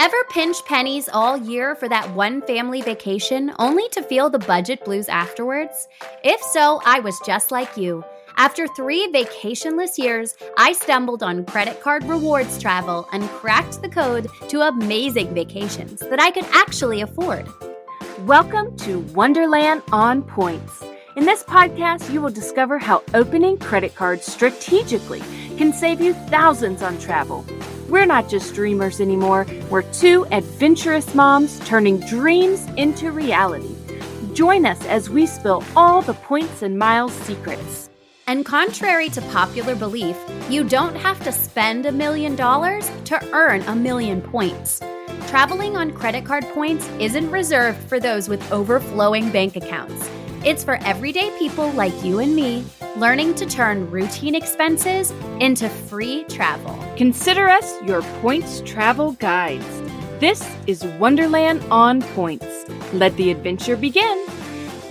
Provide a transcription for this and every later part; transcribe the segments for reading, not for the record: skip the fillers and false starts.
Ever pinch pennies all year for that one family vacation only to feel the budget blues afterwards? If so, I was just like you. After 3 vacationless years, I stumbled on credit card rewards travel and cracked the code to amazing vacations that I could actually afford. Welcome to Wonderland on Points. In this podcast, you will discover how opening credit cards strategically can save you thousands on travel. We're not just dreamers anymore. We're 2 adventurous moms turning dreams into reality. Join us as we spill all the points and miles secrets. And contrary to popular belief, you don't have to spend $1 million to earn 1,000,000 points. Traveling on credit card points isn't reserved for those with overflowing bank accounts. It's for everyday people like you and me, learning to turn routine expenses into free travel. Consider us your points travel guides. This is Wonderland on Points. Let the adventure begin.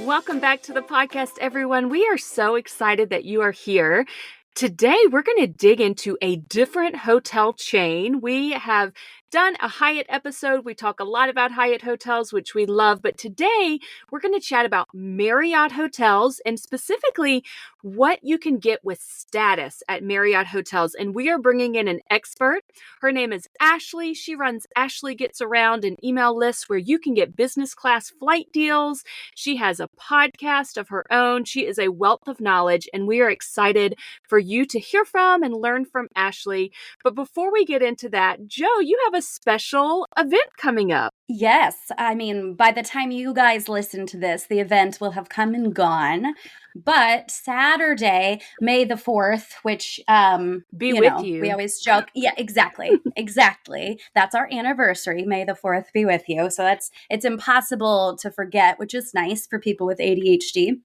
Welcome back to the podcast, everyone. We are so excited that you are here. Today, we're going to dig into a different hotel chain. We have done a Hyatt episode. We talk a lot about Hyatt Hotels, which we love. But today, we're going to chat about Marriott Hotels and specifically what you can get with status at Marriott Hotels. And we are bringing in an expert. Her name is Ashley. She runs Ashley Gets Around, an email list where you can get business class flight deals. She has a podcast of her own. She is a wealth of knowledge, and we are excited for you to hear from and learn from Ashley. But before we get into that, Joe, you have a special event coming up. Yes. I mean, by the time you guys listen to this, the event will have come and gone. But Saturday, May the 4th, which, you. We always joke. Yeah, exactly. Exactly. That's our anniversary. May the 4th be with you. So it's impossible to forget, which is nice for people with ADHD.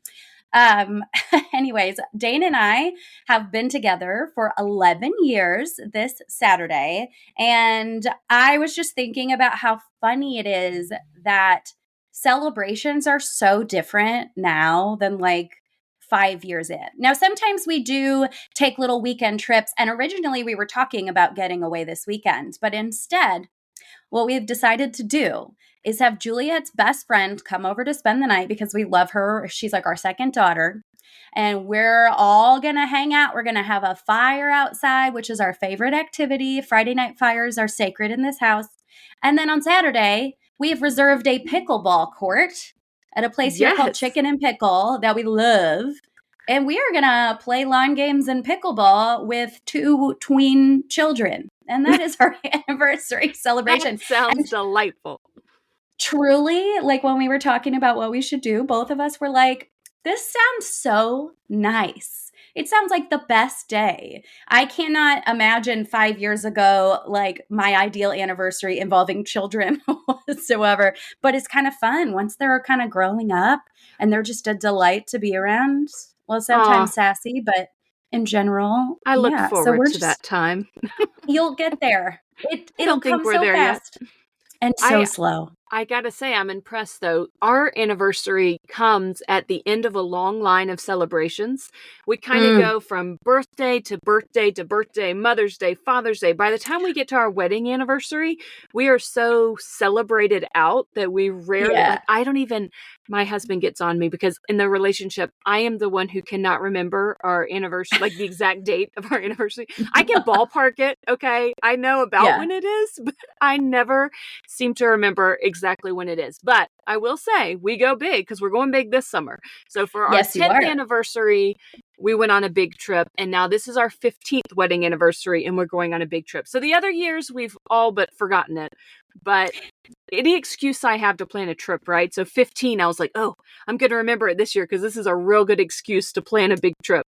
Anyways, Dane and I have been together for 11 years this Saturday. And I was just thinking about how funny it is that celebrations are so different now than like 5 years in. Now, sometimes we do take little weekend trips. And originally we were talking about getting away this weekend, but instead, what we've decided to do is have Juliet's best friend come over to spend the night because we love her. She's like our second daughter. And we're all going to hang out. We're going to have a fire outside, which is our favorite activity. Friday night fires are sacred in this house. And then on Saturday, we have reserved a pickleball court at a place here called Chicken and Pickle that we love. And we are going to play lawn games and pickleball with 2 tween children. And that is our anniversary celebration. That sounds delightful. Truly, like when we were talking about what we should do, both of us were like, this sounds so nice. It sounds like the best day. I cannot imagine 5 years ago, like my ideal anniversary involving children whatsoever. But it's kind of fun once they're kind of growing up and they're just a delight to be around. Well, sometimes sassy, but in general, I look forward to that time. You'll get there. It'll don't think come we're so there fast yet. and so slow. I gotta say, I'm impressed though. Our anniversary comes at the end of a long line of celebrations. We kind of go from birthday to birthday to birthday, Mother's Day, Father's Day. By the time we get to our wedding anniversary, we are so celebrated out that we rarely, my husband gets on me because in the relationship, I am the one who cannot remember our anniversary, like the exact date of our anniversary. I can ballpark it, okay? I know about when it is, but I never seem to remember exactly when it is. But I will say we go big because we're going big this summer. So for our 10th anniversary, we went on a big trip. And now this is our 15th wedding anniversary and we're going on a big trip. So the other years we've all but forgotten it. But any excuse I have to plan a trip, right? So 15, I was like, oh, I'm going to remember it this year because this is a real good excuse to plan a big trip.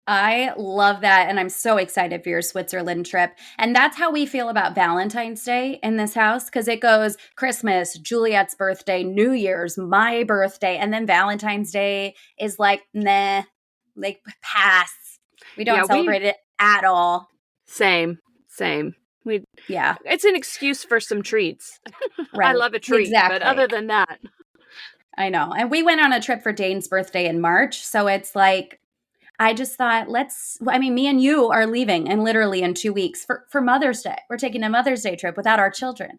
I love that. And I'm so excited for your Switzerland trip. And that's how we feel about Valentine's Day in this house because it goes Christmas, Juliet's birthday, New Year's, my birthday. And then Valentine's Day is like, nah, like pass. We don't celebrate it at all. Same. It's an excuse for some treats. Right. I love a treat, but other than that. I know. And we went on a trip for Dane's birthday in March. So it's like, I just thought, me and you are leaving and literally in 2 weeks for Mother's Day. We're taking a Mother's Day trip without our children.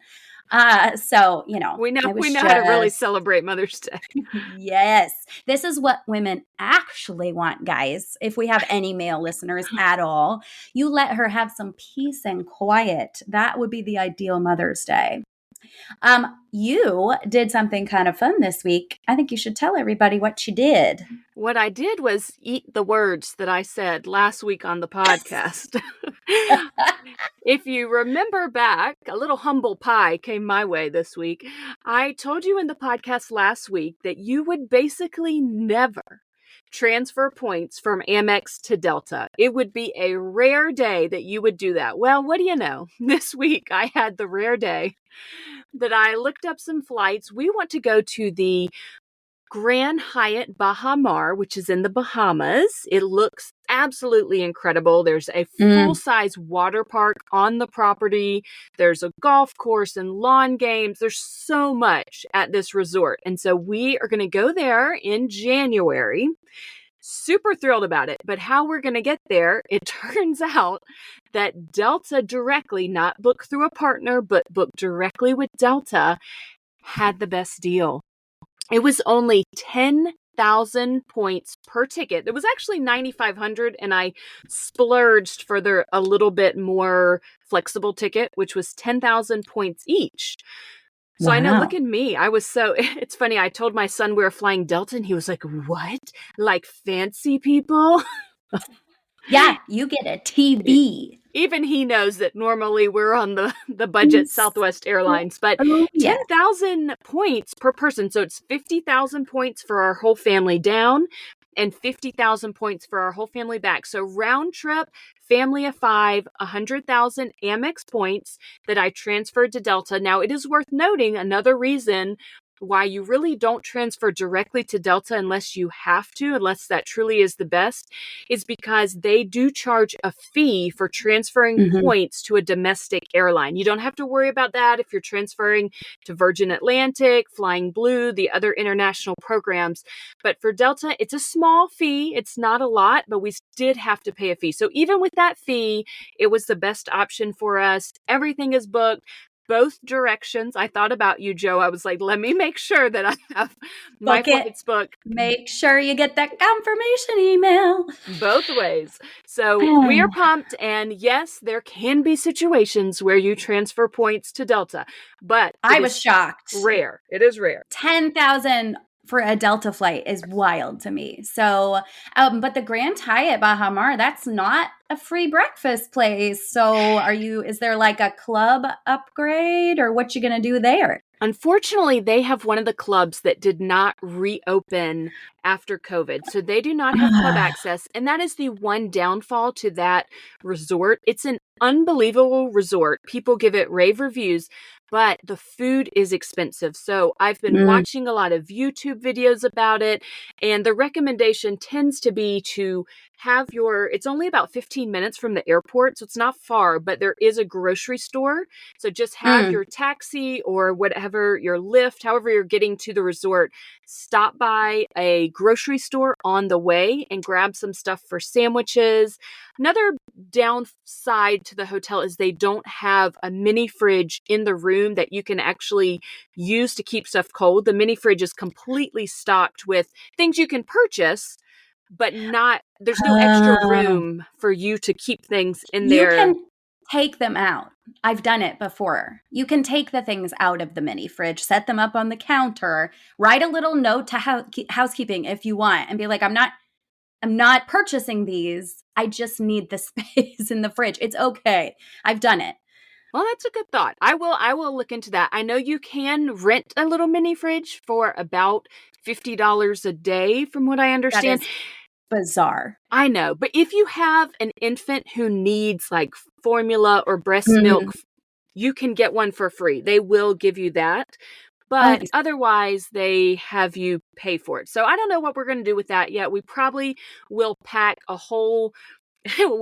So, We know I was how to really just, celebrate Mother's Day. yes, this is what women actually want, guys. If we have any male listeners at all, you let her have some peace and quiet. That would be the ideal Mother's Day. You did something kind of fun this week. I think you should tell everybody what you did. What I did was eat the words that I said last week on the podcast. If you remember back, a little humble pie came my way this week. I told you in the podcast last week that you would basically never transfer points from Amex to Delta. It would be a rare day that you would do that. Well, what do you know? This week I had the rare day that I looked up some flights. We want to go to the Grand Hyatt Baha Mar, which is in the Bahamas. It looks absolutely incredible. There's a full-size water park on the property. There's a golf course and lawn games. There's so much at this resort. And so we are going to go there in January. Super thrilled about it. But how we're going to get there, it turns out that Delta directly, not booked through a partner, but booked directly with Delta, had the best deal. It was only 10,000 points per ticket. It was actually 9,500, and I splurged for a little bit more flexible ticket, which was 10,000 points each. So I know, look at me. It's funny. I told my son we were flying Delta, and he was like, what? Like fancy people? Yeah, you get a TV. Even he knows that normally we're on the budget Southwest Airlines, but 10,000 points per person. So it's 50,000 points for our whole family down and 50,000 points for our whole family back. So round trip, family of 5, 100,000 Amex points that I transferred to Delta. Now, it is worth noting another reason why you really don't transfer directly to Delta unless you have to, unless that truly is the best, is because they do charge a fee for transferring points to a domestic airline. You don't have to worry about that if you're transferring to Virgin Atlantic, Flying Blue, the other international programs. But for Delta, it's a small fee. It's not a lot, but we did have to pay a fee. So even with that fee, it was the best option for us. Everything is booked. Both directions. I thought about you, Joe. I was like, let me make sure that I have my flights booked. Make sure you get that confirmation email. Both ways. So we are pumped. And yes, there can be situations where you transfer points to Delta, but I was shocked. Rare. It is rare. 10,000 for a Delta flight is wild to me. So, but the Grand Hyatt Baha Mar, that's not a free breakfast place. So is there like a club upgrade or what you going to do there? Unfortunately, they have one of the clubs that did not reopen after COVID. So they do not have club access. And that is the one downfall to that resort. It's an unbelievable resort. People give it rave reviews, but the food is expensive. So I've been watching a lot of YouTube videos about it. And the recommendation tends to be to have it's only about 15 minutes from the airport, so it's not far, but there is a grocery store. So just have your taxi or whatever, your Lyft, however you're getting to the resort, stop by a grocery store on the way and grab some stuff for sandwiches. Another downside to the hotel is they don't have a mini fridge in the room that you can actually use to keep stuff cold. The mini fridge is completely stocked with things you can purchase, but there's no extra room for you to keep things in there. You can take them out. I've done it before. You can take the things out of the mini fridge, set them up on the counter, write a little note to housekeeping if you want, and be like, I'm not purchasing these. I just need the space in the fridge. It's okay. I've done it. Well, that's a good thought. I will look into that. I know you can rent a little mini fridge for about $50 a day, from what I understand. That is bizarre. I know. But if you have an infant who needs like formula or breast milk, you can get one for free. They will give you that. But otherwise, they have you pay for it. So I don't know what we're going to do with that yet. We probably will pack a whole...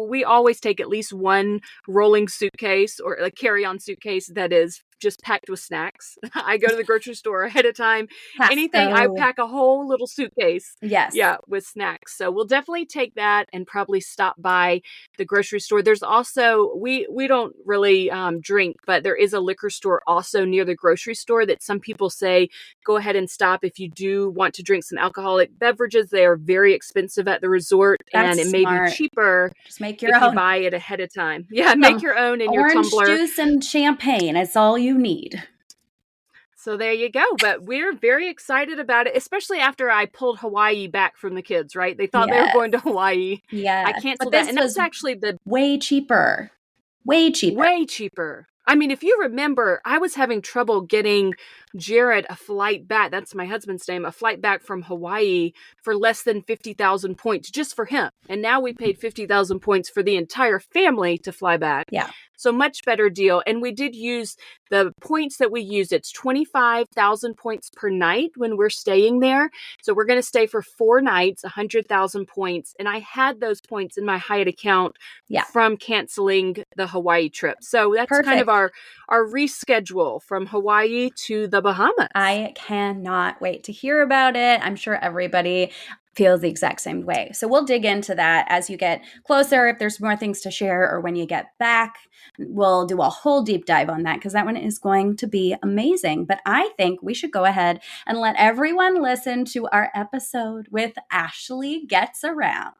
We always take at least one rolling suitcase or a carry-on suitcase that is just packed with snacks. I go to the grocery store ahead of time. Anything, I Costco. pack a whole little suitcase. Yes. Yeah, with snacks. So we'll definitely take that and probably stop by the grocery store. There's also, we don't really drink, but there is a liquor store also near the grocery store that some people say, go ahead and stop if you do want to drink some alcoholic beverages. They are very expensive at the resort, and That's it may smart. be cheaper Just make your if you own. buy it ahead of time. Yeah, make your own in your Orange tumbler. juice and champagne. That's all you need. So there you go. But we're very excited about it, especially after I pulled Hawaii back from the kids, right? They thought they were going to Hawaii. Yeah. I canceled But that. this And was that's actually the way cheaper. Way cheaper. way cheaper. I mean, if you remember, I was having trouble getting Jared a flight back. That's my husband's name, a flight back from Hawaii for less than 50,000 points just for him. And now we paid 50,000 points for the entire family to fly back. Yeah. So much better deal. And we did use the points that we used. It's 25,000 points per night when we're staying there. So we're going to stay for 4 nights, 100,000 points. And I had those points in my Hyatt account from canceling the Hawaii trip. So that's kind of our reschedule from Hawaii to the Bahamas. I cannot wait to hear about it. I'm sure everybody feels the exact same way. So we'll dig into that as you get closer. If there's more things to share or when you get back, we'll do a whole deep dive on that because that one is going to be amazing. But I think we should go ahead and let everyone listen to our episode with Ashley Gets Around.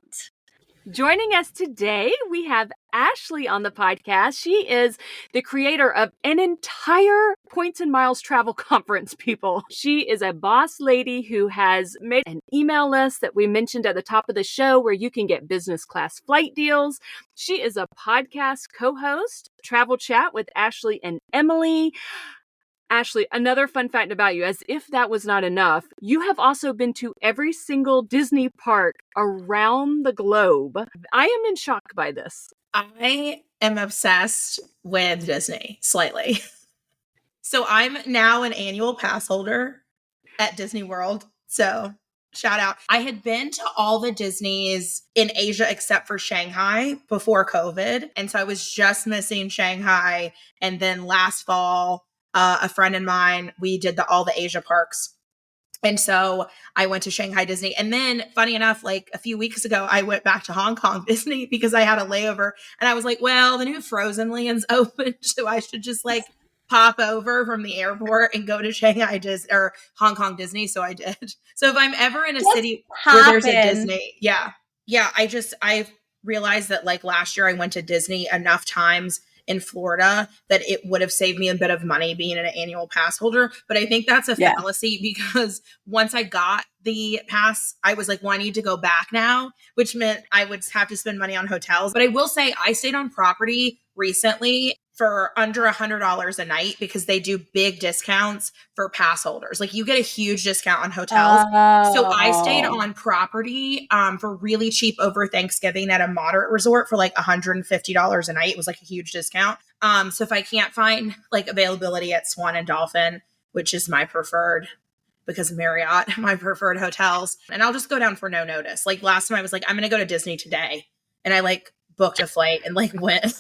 Joining us today, we have Ashley on the podcast. She is the creator of an entire Points and Miles travel conference, people. She is a boss lady who has made an email list that we mentioned at the top of the show where you can get business class flight deals. She is a podcast co-host, Travel Chat with Ashley and Emily. Ashley, another fun fact about you, as if that was not enough, you have also been to every single Disney park around the globe. I am in shock by this. I am obsessed with Disney, slightly. So I'm now an annual pass holder at Disney World. So shout out. I had been to all the Disneys in Asia except for Shanghai before COVID. And so I was just missing Shanghai. And then last fall, a friend of mine, we did all the Asia parks. And so I went to Shanghai Disney. And then funny enough, like a few weeks ago, I went back to Hong Kong Disney because I had a layover. And I was like, well, the new Frozen Land's open. So I should just like pop over from the airport and go to Shanghai Disney or Hong Kong Disney. So I did. So if I'm ever in a city where there's a Disney, yeah. I realized that like last year I went to Disney enough times in Florida that it would have saved me a bit of money being an annual pass holder. But I think that's a fallacy because once I got the pass, I was like, well, I need to go back now, which meant I would have to spend money on hotels. But I will say I stayed on property recently for under $100 a night because they do big discounts for pass holders. Like you get a huge discount on hotels. So I stayed on property for really cheap over Thanksgiving at a moderate resort for like $150 a night. It was like a huge discount. So if I can't find like availability at Swan and Dolphin, which is my preferred because of Marriott, my preferred hotels, and I'll just go down for no notice. Like last time I was like, I'm going to go to Disney today. And I like booked a flight and like went.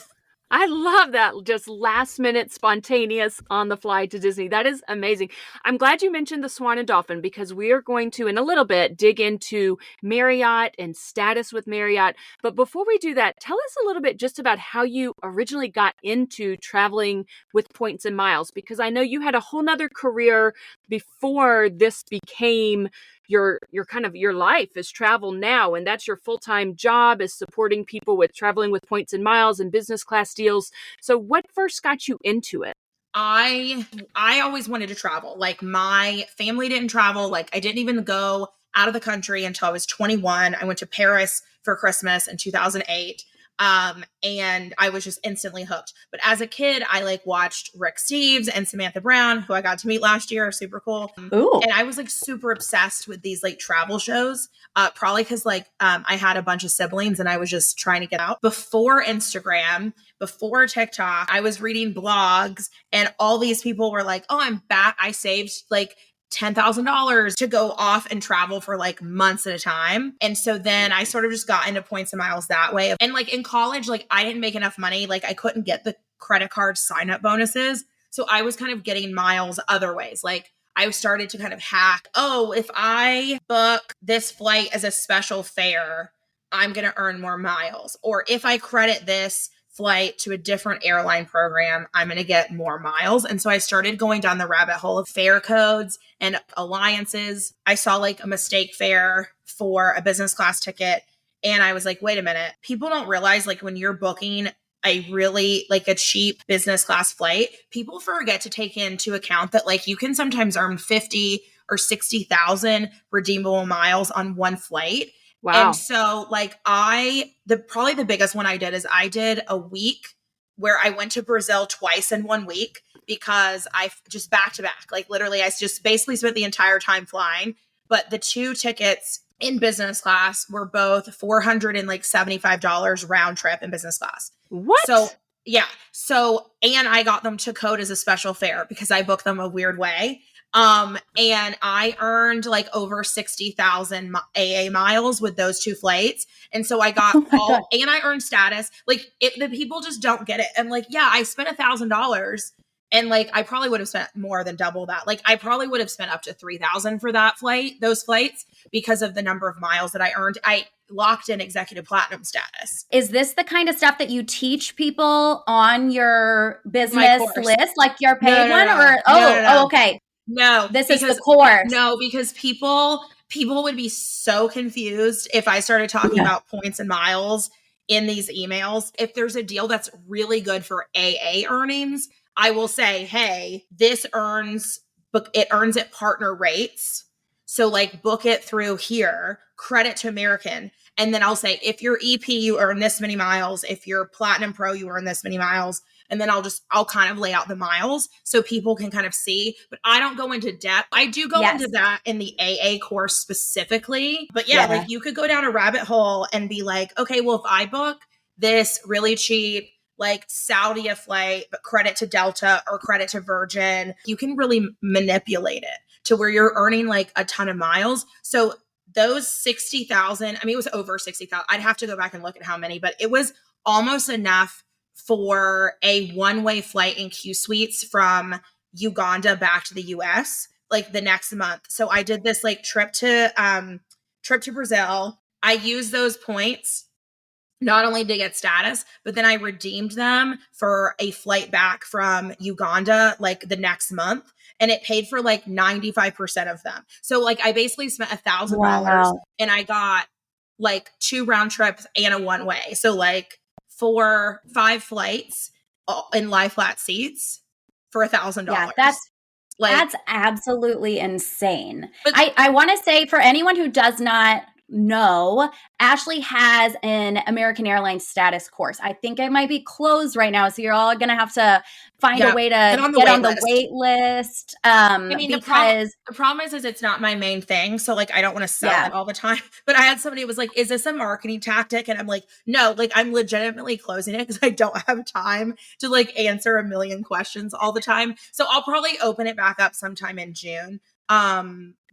I love that. Just last minute spontaneous on the fly to Disney. That is amazing. I'm glad you mentioned the Swan and Dolphin because we are going to, in a little bit, dig into Marriott and status with Marriott. But before we do that, tell us a little bit just about how you originally got into traveling with Points and Miles, because I know you had a whole nother career before this became your kind of your life is travel now, and that's your full-time job is supporting people with traveling with Points and Miles and business class deals. So what first got you into it? I always wanted to travel. Like my family didn't travel. Like I didn't even go out of the country until I was 21. I went to Paris for Christmas in 2008. And I was just instantly hooked. But as a kid, I like watched Rick Steves and Samantha Brown, who I got to meet last year. Super cool. Ooh. And I was like super obsessed with these like travel shows, probably because like I had a bunch of siblings and I was just trying to get out. Before Instagram, before TikTok, I was reading blogs and all these people were like, oh, I'm back. I saved like $10,000 to go off and travel for like months at a time. And so then I sort of just got into Points and Miles that way. And like in college, like I didn't make enough money. Like I couldn't get the credit card sign up bonuses. So I was kind of getting miles other ways. Like I started to kind of hack, oh, if I book this flight as a special fare, I'm going to earn more miles. Or if I credit this flight to a different airline program, I'm going to get more miles. And so I started going down the rabbit hole of fare codes and alliances. I saw like a mistake fare for a business class ticket. And I was like, wait a minute. People don't realize like when you're booking a really like a cheap business class flight, people forget to take into account that like you can sometimes earn 50 or 60,000 redeemable miles on one flight. Wow. And so like probably the biggest one I did is I did a week where I went to Brazil twice in 1 week because I just back to back, like literally I just basically spent the entire time flying. But the 2 tickets in business class were both $475 round trip in business class. What? So yeah. So, and I got them to code as a special fare because I booked them a weird way. And I earned like over 60,000 AA miles with those 2 flights. And so I got and I earned status. Like the people just don't get it. And like, yeah, I spent $1,000 and like, I probably would have spent more than double that. Like I probably would have spent up to 3,000 for those flights because of the number of miles that I earned. I locked in executive platinum status. Is this the kind of stuff that you teach people on your business list, like your paid one? Or okay. No, this is the course. No, because people would be so confused if I started talking about points and miles in these emails. If there's a deal that's really good for AA earnings, I will say, hey, it earns at partner rates. So like book it through here, credit to American. And then I'll say, if you're EP, you earn this many miles. If you're Platinum Pro, you earn this many miles. And then I'll kind of lay out the miles so people can kind of see, but I don't go into depth. I do go into that in the AA course specifically, but like you could go down a rabbit hole and be like, okay, well, if I book this really cheap, like Saudi flight, but credit to Delta or credit to Virgin, you can really manipulate it to where you're earning like a ton of miles. So those 60,000, I mean, it was over 60,000. I'd have to go back and look at how many, but it was almost enough for a one-way flight in Q Suites from Uganda back to the US, like the next month. So I did this like trip to Brazil. I used those points not only to get status, but then I redeemed them for a flight back from Uganda like the next month. And it paid for like 95% of them. So like I basically spent $1,000 and I got like 2 round trips and a one way. So like 5 flights in lie flat seats for $1,000. Yeah, that's absolutely insane. But I want to say for anyone who does not know, Ashley has an American Airlines status course. I think it might be closed right now, so you're all going to have to find a way to get on the wait list. I mean, because the problem is it's not my main thing, so like I don't want to sell it all the time. But I had somebody who was like, "Is this a marketing tactic?" And I'm like, "No, like I'm legitimately closing it because I don't have time to like answer a million questions all the time. So I'll probably open it back up sometime in June."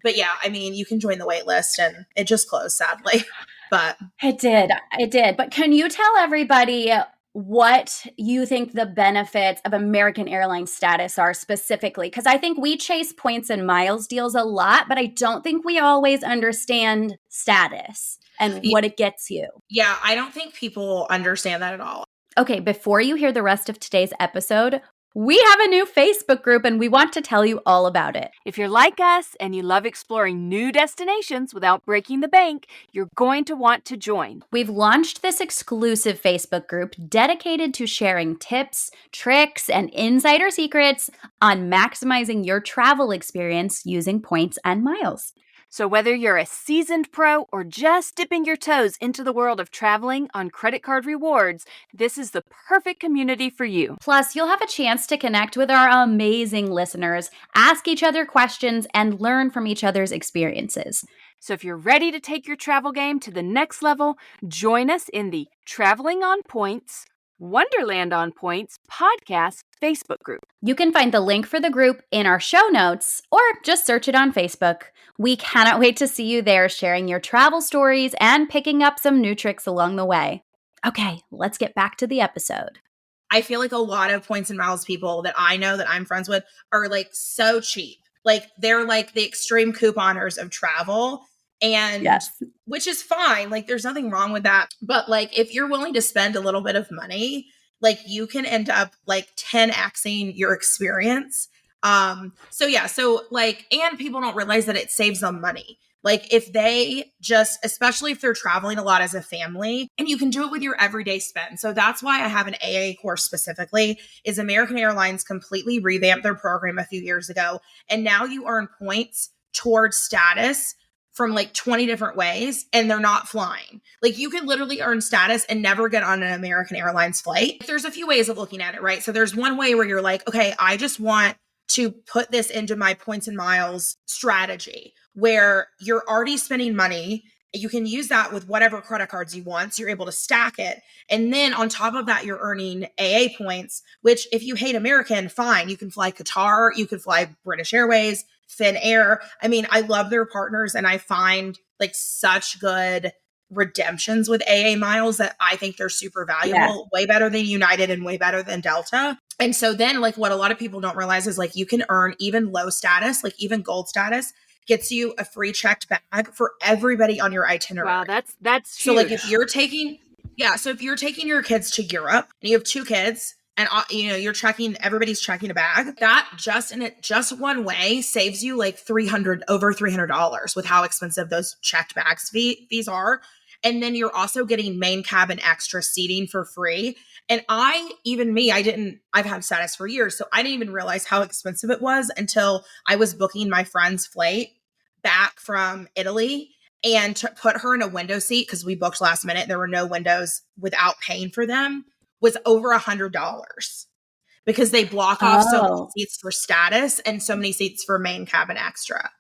But yeah, I mean, you can join the wait list and it just closed sadly, but it did. But can you tell everybody what you think the benefits of American Airlines status are specifically? Because I think we chase points and miles deals a lot, but I don't think we always understand status and what it gets you. Yeah, I don't think people understand that at all. Okay, before you hear the rest of today's episode, we have a new Facebook group and we want to tell you all about it. If you're like us and you love exploring new destinations without breaking the bank, you're going to want to join. We've launched this exclusive Facebook group dedicated to sharing tips, tricks, and insider secrets on maximizing your travel experience using points and miles. So whether you're a seasoned pro or just dipping your toes into the world of traveling on credit card rewards, this is the perfect community for you. Plus, you'll have a chance to connect with our amazing listeners, ask each other questions, and learn from each other's experiences. So if you're ready to take your travel game to the next level, join us in the Traveling on Points, Wonderland on Points podcast Facebook group. You can find the link for the group in our show notes or just search it on Facebook. We cannot wait to see you there sharing your travel stories and picking up some new tricks along the way. Okay, let's get back to the episode. I feel like a lot of points and miles people that I know that I'm friends with are like so cheap. Like they're like the extreme couponers of travel, and Yes. which is fine. Like there's nothing wrong with that. But like if you're willing to spend a little bit of money, like you can end up like 10xing your experience. So yeah, so like, and people don't realize that it saves them money. Like if they just, especially if they're traveling a lot as a family, and you can do it with your everyday spend. So that's why I have an AA course specifically, is American Airlines completely revamped their program a few years ago. And now you earn points towards status from like 20 different ways, and they're not flying. Like you can literally earn status and never get on an American Airlines flight. There's a few ways of looking at it, right? So there's one way where you're like, okay, I just want to put this into my points and miles strategy, where you're already spending money. You can use that with whatever credit cards you want. So you're able to stack it. And then on top of that, you're earning AA points, which if you hate American, fine. You can fly Qatar, you can fly British Airways, Finnair. I mean, I love their partners, and I find like such good redemptions with AA miles that I think they're super valuable, way better than United and way better than Delta. And so then like what a lot of people don't realize is like you can earn even low status, like even gold status gets you a free checked bag for everybody on your itinerary. Wow, that's so huge. like if you're taking your kids to Europe and you have 2 kids, and you're checking, everybody's checking a bag, that just one way saves you like over $300 with how expensive those checked bags fees are. And then you're also getting main cabin extra seating for free. And I've had status for years, so I didn't even realize how expensive it was until I was booking my friend's flight back from Italy and to put her in a window seat, because we booked last minute. There were no windows without paying for them, was over $100, because they block off so many seats for status and so many seats for main cabin extra.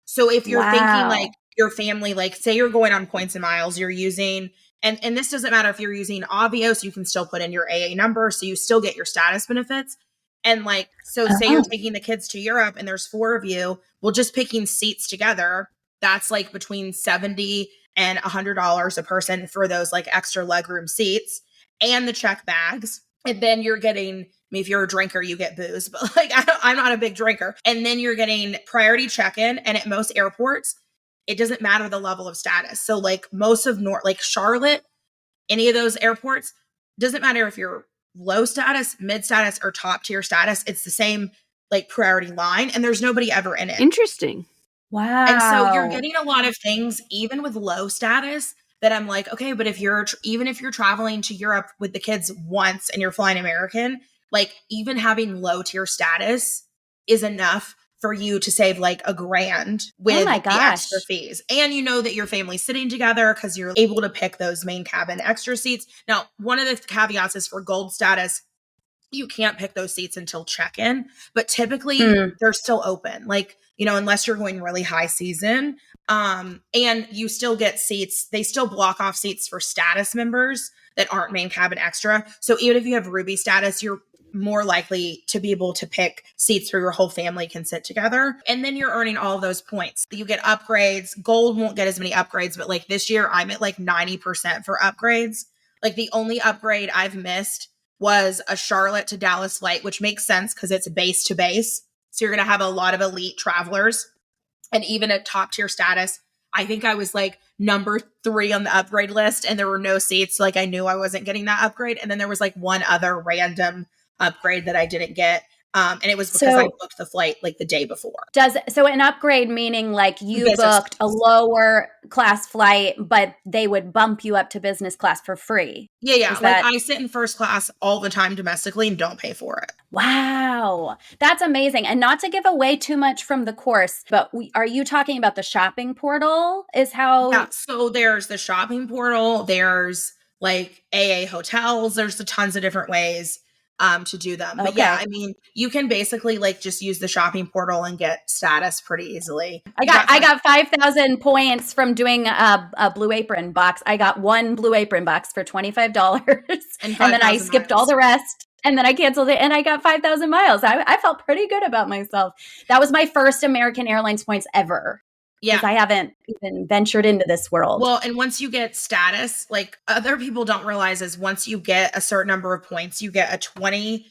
So if you're thinking like your family, like say you're going on points and miles, you're using, and this doesn't matter if you're using Avios, you can still put in your AA number, so you still get your status benefits. And like, so say you're taking the kids to Europe and there's 4 of you, well, just picking seats together, that's like between $70 and $100 a person for those like extra legroom seats and the check bags. And then you're getting, I mean, if you're a drinker, you get booze, but like I'm not a big drinker. And then you're getting priority check-in. And at most airports, it doesn't matter the level of status. So like most of like Charlotte, any of those airports, doesn't matter if you're low status, mid status, or top tier status. It's the same like priority line, and there's nobody ever in it. Interesting. Wow. And so you're getting a lot of things, even with low status, that I'm like, okay, but if you're traveling to Europe with the kids once and you're flying American, like even having low tier status is enough for you to save like $1,000 with the extra fees. And you know that your family's sitting together because you're able to pick those main cabin extra seats. Now, one of the caveats is for gold status, you can't pick those seats until check-in, but typically they're still open. Like, unless you're going really high season, and you still get seats. They still block off seats for status members that aren't main cabin extra. So even if you have Ruby status, you're more likely to be able to pick seats where your whole family can sit together. And then you're earning all of those points. You get upgrades. Gold won't get as many upgrades, but like this year I'm at like 90% for upgrades. Like the only upgrade I've missed was a Charlotte to Dallas flight, which makes sense because it's base to base. So you're going to have a lot of elite travelers. And even at top tier status, I think I was like number 3 on the upgrade list, and there were no seats. So like I knew I wasn't getting that upgrade. And then there was like one other random upgrade that I didn't get. And it was because I booked the flight like the day before. So an upgrade meaning like you booked a lower class flight, but they would bump you up to business class for free. Yeah. Like I sit in first class all the time domestically and don't pay for it. Wow. That's amazing. And not to give away too much from the course, but are you talking about the shopping portal is how? Yeah. So there's the shopping portal. There's like AA hotels. There's tons of different ways to do them. But yeah, I mean, you can basically like just use the shopping portal and get status pretty easily. I got 5,000 points from doing a Blue Apron box. I got one Blue Apron box for $25 and then I skipped all the rest. And then I canceled it and I got 5,000 miles. I felt pretty good about myself. That was my first American Airlines points ever. because I haven't even ventured into this world. Well, and once you get status, like other people don't realize is once you get a certain number of points, you get a 20%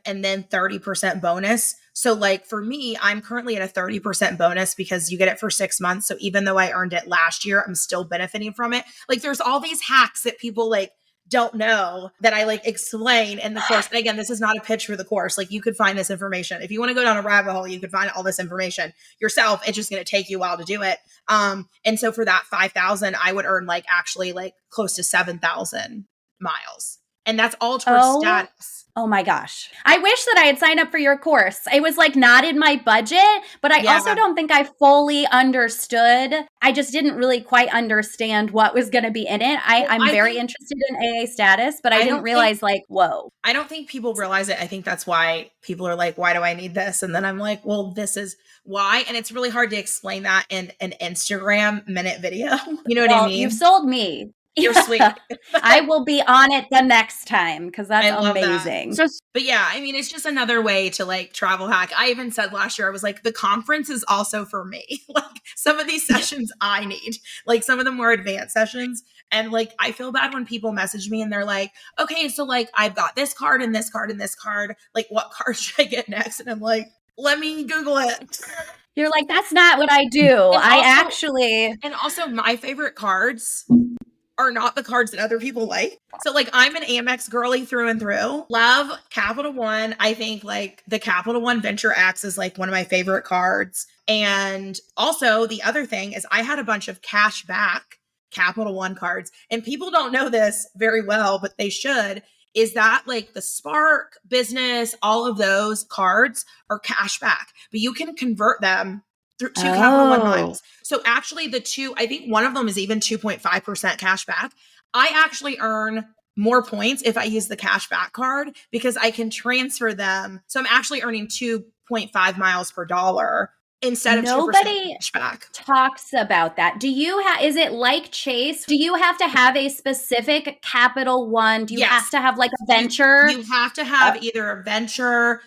and then 30% bonus. So like for me, I'm currently at a 30% bonus because you get it for 6 months. So even though I earned it last year, I'm still benefiting from it. Like there's all these hacks that people like don't know that I like explain in the course. And again, this is not a pitch for the course. Like you could find this information. If you want to go down a rabbit hole, you could find all this information yourself. It's just going to take you a while to do it. And so for that 5,000, I would earn like actually like close to 7,000 miles. And that's all towards status. Oh my gosh. I wish that I had signed up for your course. It was like not in my budget, but I also don't think I fully understood. I just didn't really quite understand what was going to be in it. I'm very interested in AA status, but I didn't realize like, whoa. I don't think people realize it. I think that's why people are like, why do I need this? And then I'm like, well, this is why. And it's really hard to explain that in an Instagram minute video. You know what I mean? You've sold me. You're sweet. I will be on it the next time because that's amazing. That. But yeah, I mean, it's just another way to like travel hack. I even said last year, I was like, the conference is also for me. Like some of these sessions I need, like some of the more advanced sessions. And like, I feel bad when people message me and they're like, okay, so like I've got this card and this card and this card. Like what card should I get next? And I'm like, let me Google it. You're like, that's not what I do. And also my favorite cards are not the cards that other people like. So like I'm an Amex girly through and through. Love Capital One. I think like the Capital One Venture X is like one of my favorite cards. And also the other thing is I had a bunch of cash back Capital One cards. And people don't know this very well, but they should. Is that like the Spark, Business, all of those cards are cash back, but you can convert them to Capital One miles. So actually the two, I think one of them is even 2.5% cash back. I actually earn more points if I use the cash back card because I can transfer them. So I'm actually earning 2.5 miles per dollar instead of 2% cash back. Talks about that. Do you is it like Chase? Do you have to have a specific Capital One? Do you have to have like a venture? You have to have either a venture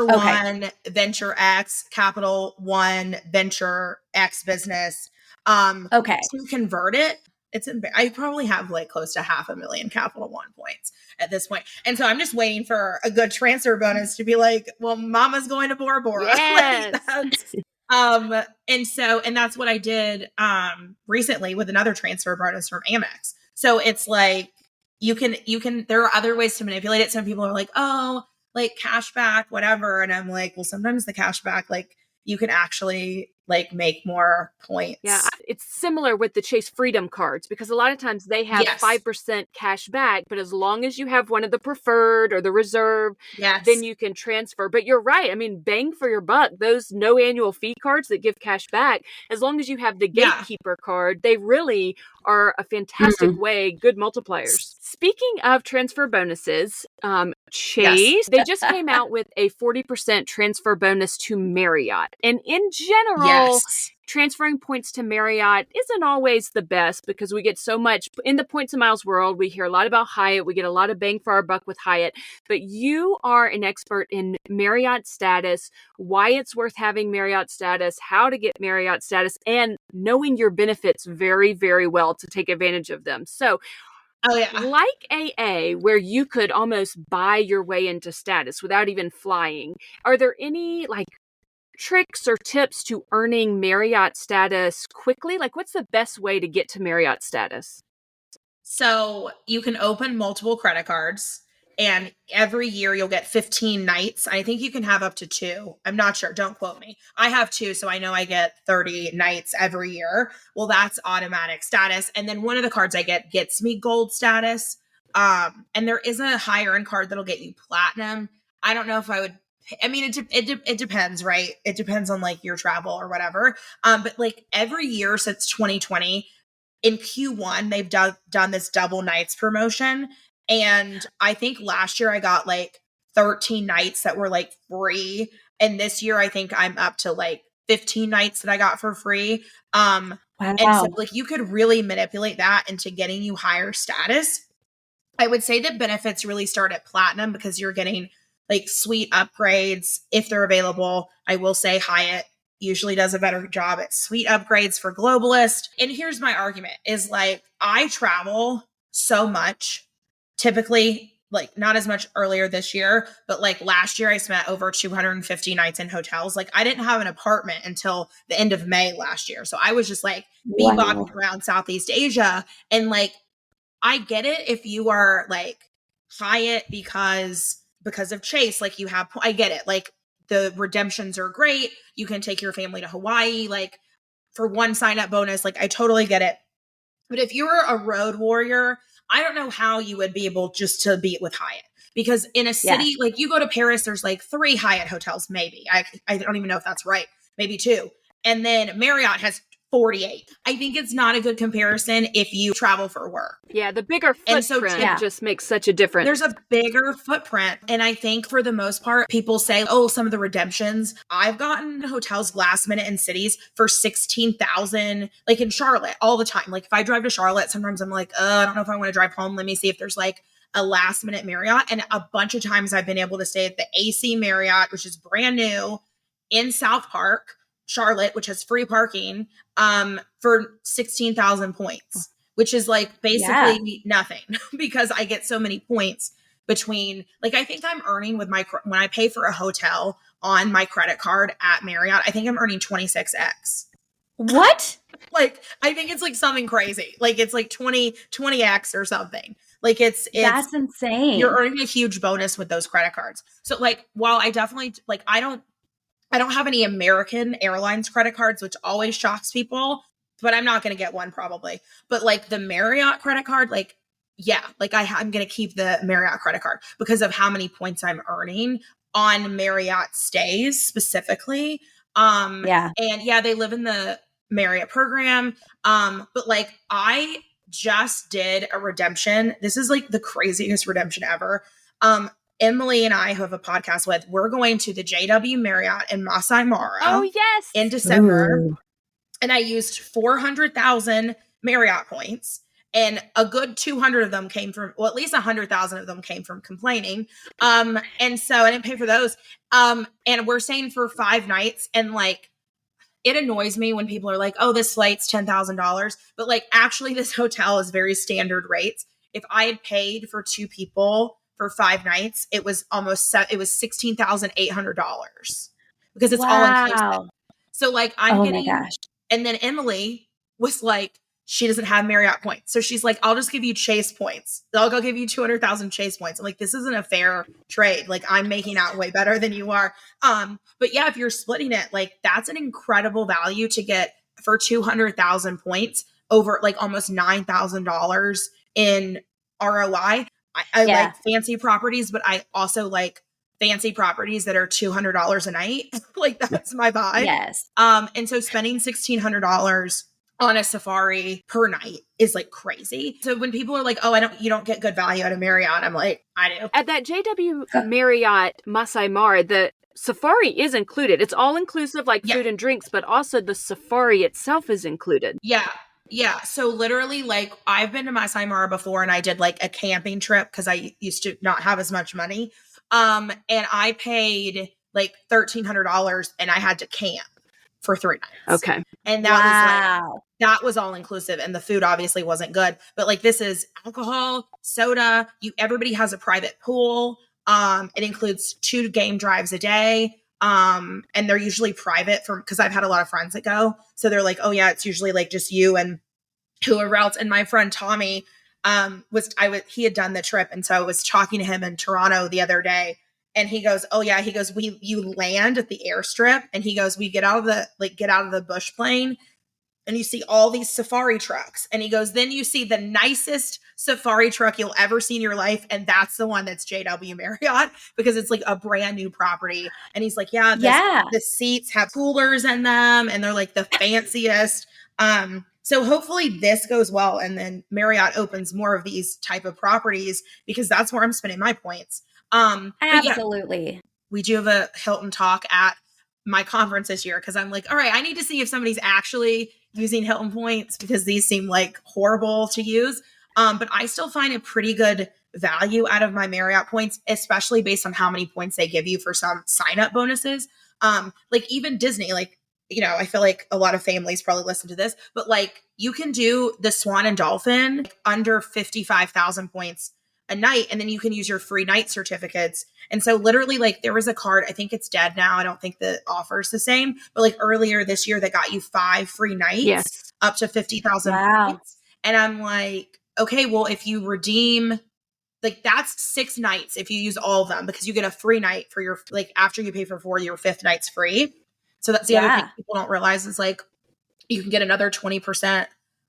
One, Venture X, Capital One, Venture X Business. To convert it, I probably have like close to 500,000 Capital One points at this point. And so I'm just waiting for a good transfer bonus to be like, well, mama's going to Bora Bora. Yes. And that's what I did recently with another transfer bonus from Amex. So it's like you can there are other ways to manipulate it. Some people are like, oh, like cash back, whatever. And I'm like, well, sometimes the cash back, like you can actually like make more points. Yeah, it's similar with the Chase Freedom cards because a lot of times they have 5% cash back, but as long as you have one of the preferred or the reserve, then you can transfer. But you're right. I mean, bang for your buck. Those no annual fee cards that give cash back, as long as you have the Gatekeeper card, they really are a fantastic way, good multipliers. Speaking of transfer bonuses, Chase, they just came out with a 40% transfer bonus to Marriott. And in general, transferring points to Marriott isn't always the best because we get so much in the points and miles world. We hear a lot about Hyatt. We get a lot of bang for our buck with Hyatt, but you are an expert in Marriott status, why it's worth having Marriott status, how to get Marriott status, and knowing your benefits very, very well to take advantage of them. So like AA, where you could almost buy your way into status without even flying, are there any like tricks or tips to earning Marriott status quickly? Like what's the best way to get to Marriott status? So you can open multiple credit cards and every year you'll get 15 nights. I think you can have up to 2. I'm not sure. Don't quote me. I have 2. So I know I get 30 nights every year. Well, that's automatic status. And then one of the cards I get gets me gold status. And there is a higher end card that'll get you platinum. I don't know if I would. I mean, it depends, right? It depends on like your travel or whatever. But like every year since 2020 in Q1, they've done this double nights promotion. And I think last year I got like 13 nights that were like free. And this year I think I'm up to like 15 nights that I got for free. And so like you could really manipulate that into getting you higher status. I would say that benefits really start at platinum because you're getting like suite upgrades if they're available. I will say Hyatt usually does a better job at suite upgrades for globalists. And here's my argument is like, I travel so much, typically like not as much earlier this year, but like last year I spent over 250 nights in hotels. Like I didn't have an apartment until the end of May last year. So I was just like bebopping around Southeast Asia. And like, I get it if you are like Hyatt because of Chase, like you have, I get it. Like the redemptions are great. You can take your family to Hawaii, like for one sign up bonus. Like I totally get it. But if you're a road warrior, I don't know how you would be able just to be with Hyatt. Because in a city, like you go to Paris, there's like 3 Hyatt hotels, maybe. I don't even know if that's right. Maybe 2. And then Marriott has 48. I think it's not a good comparison if you travel for work. Yeah, the bigger footprint just makes such a difference. There's a bigger footprint. And I think for the most part, people say, oh, some of the redemptions. I've gotten hotels last minute in cities for $16,000, like in Charlotte all the time. Like if I drive to Charlotte, sometimes I'm like, I don't know if I want to drive home. Let me see if there's like a last minute Marriott. And a bunch of times I've been able to stay at the AC Marriott, which is brand new in South Park, Charlotte, which has free parking, for 16,000 points, which is like basically nothing because I get so many points between, like, I think I'm earning with when I pay for a hotel on my credit card at Marriott, I think I'm earning 26x. What? Like, I think it's like something crazy. Like it's like 20x or something. Like it's that's insane. You're earning a huge bonus with those credit cards. So like, while I definitely like, I don't have any American Airlines credit cards, which always shocks people, but I'm not going to get one probably. But like the Marriott credit card, like, yeah, like I'm going to keep the Marriott credit card because of how many points I'm earning on Marriott stays specifically. And yeah, they live in the Marriott program. But like I just did a redemption. This is like the craziest redemption ever. Emily and I, who have a podcast with, we're going to the JW Marriott in Masai Mara in December. Ooh. And I used 400,000 Marriott points. And a good 200 of them came from, well, at least 100,000 of them came from complaining. And so I didn't pay for those. And we're staying for 5 nights. And like, it annoys me when people are like, oh, this flight's $10,000. But like, actually, this hotel is very standard rates. If I had paid for 2 people for 5 nights, it was $16,800 because it's all inclusive. So like I'm getting, and then Emily was like, she doesn't have Marriott points. So she's like, I'll just give you Chase points. I'll go give you 200,000 Chase points. I'm like, this isn't a fair trade. Like I'm making out way better than you are. But yeah, if you're splitting it, like that's an incredible value to get for 200,000 points over like almost $9,000 in ROI. I like fancy properties, but I also like fancy properties that are $200 a night. Like that's my vibe. Yes. And so spending $1,600 on a safari per night is like crazy. So when people are like, oh, you don't get good value at a Marriott, I'm like, I do. At that JW Marriott Masai Mara, the safari is included. It's all inclusive, like food and drinks, but also the safari itself is included. Yeah. Yeah. So literally, like, I've been to Masai Mara before and I did like a camping trip because I used to not have as much money. And I paid like $1,300 and I had to camp for 3 nights. Okay. And that was like, that was all inclusive. And the food obviously wasn't good, but like this is alcohol, soda, everybody has a private pool. It includes 2 game drives a day. And they're usually private because I've had a lot of friends that go. So they're like, oh yeah, it's usually like just you and whoever else. And my friend Tommy, he had done the trip. And so I was talking to him in Toronto the other day and he goes, oh yeah, he goes, you land at the airstrip and he goes, we get out of the bush plane and you see all these safari trucks. And he goes, then you see the nicest safari truck you'll ever see in your life. And that's the one that's JW Marriott because it's like a brand new property. And he's like, the seats have coolers in them and they're like the fanciest. So hopefully this goes well. And then Marriott opens more of these type of properties because that's where I'm spending my points. Absolutely. Yeah, we do have a Hilton talk at my conference this year because I'm like, all right, I need to see if somebody's actually using Hilton points because these seem like horrible to use. But I still find a pretty good value out of my Marriott points, especially based on how many points they give you for some sign up bonuses. Like even Disney, like I feel like a lot of families probably listen to this, but like you can do the Swan and Dolphin like, under 55,000 points a night, and then you can use your free night certificates. And so literally like there was a card, I think it's dead now. I don't think the offer's the same, but like earlier this year that got you 5 free nights Yes. up to 50,000 points. And I'm like, okay, well, if you redeem, like that's 6 nights if you use all of them, because you get a free night for your, like after you pay for 4, your 5th night's free. So that's the other thing people don't realize is like you can get another 20%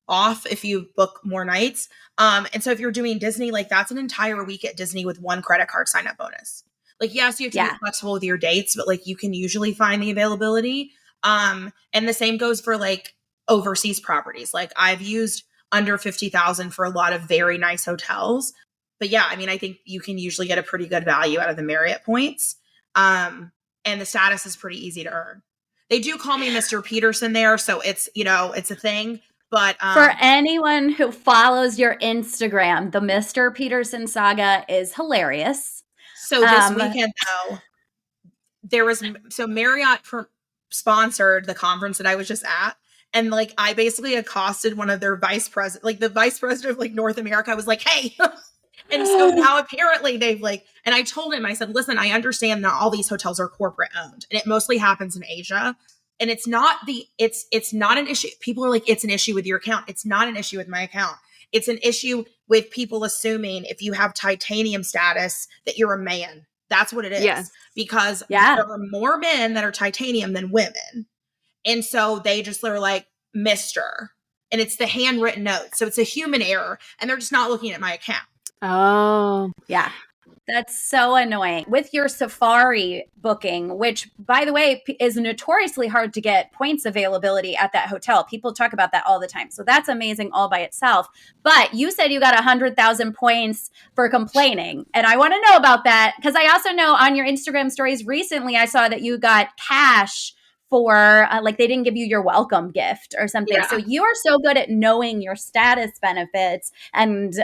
off if you book more nights. And so if you're doing Disney, like that's an entire week at Disney with 1 credit card sign up bonus. Like, yes, you have to be flexible with your dates, but like you can usually find the availability. And the same goes for like overseas properties. Like I've used under 50,000 for a lot of very nice hotels. But yeah, I mean, I think you can usually get a pretty good value out of the Marriott points. And the status is pretty easy to earn. They do call me Mr. Peterson there. So it's, it's a thing. But for anyone who follows your Instagram, the Mr. Peterson saga is hilarious. So this weekend, though, Marriott sponsored the conference that I was just at. And like, I basically accosted one of their vice president, like the vice president of like North America. I was like, hey. And so now apparently they've like, and I told him, I said, listen, I understand that all these hotels are corporate owned and it mostly happens in Asia. And it's not an issue. People are like, it's an issue with your account. It's not an issue with my account. It's an issue with people assuming if you have titanium status that you're a man. That's what it is. Yes. Because there are more men that are titanium than women. And so they just are like, Mr. And it's the handwritten note. So it's a human error. And they're just not looking at my account. Oh, yeah. That's so annoying. With your Safari booking, which, by the way, is notoriously hard to get points availability at that hotel. People talk about that all the time. So that's amazing all by itself. But you said you got 100,000 points for complaining. And I want to know about that because I also know on your Instagram stories recently, I saw that you got cash for like they didn't give you your welcome gift or something. Yeah. So you are so good at knowing your status benefits. And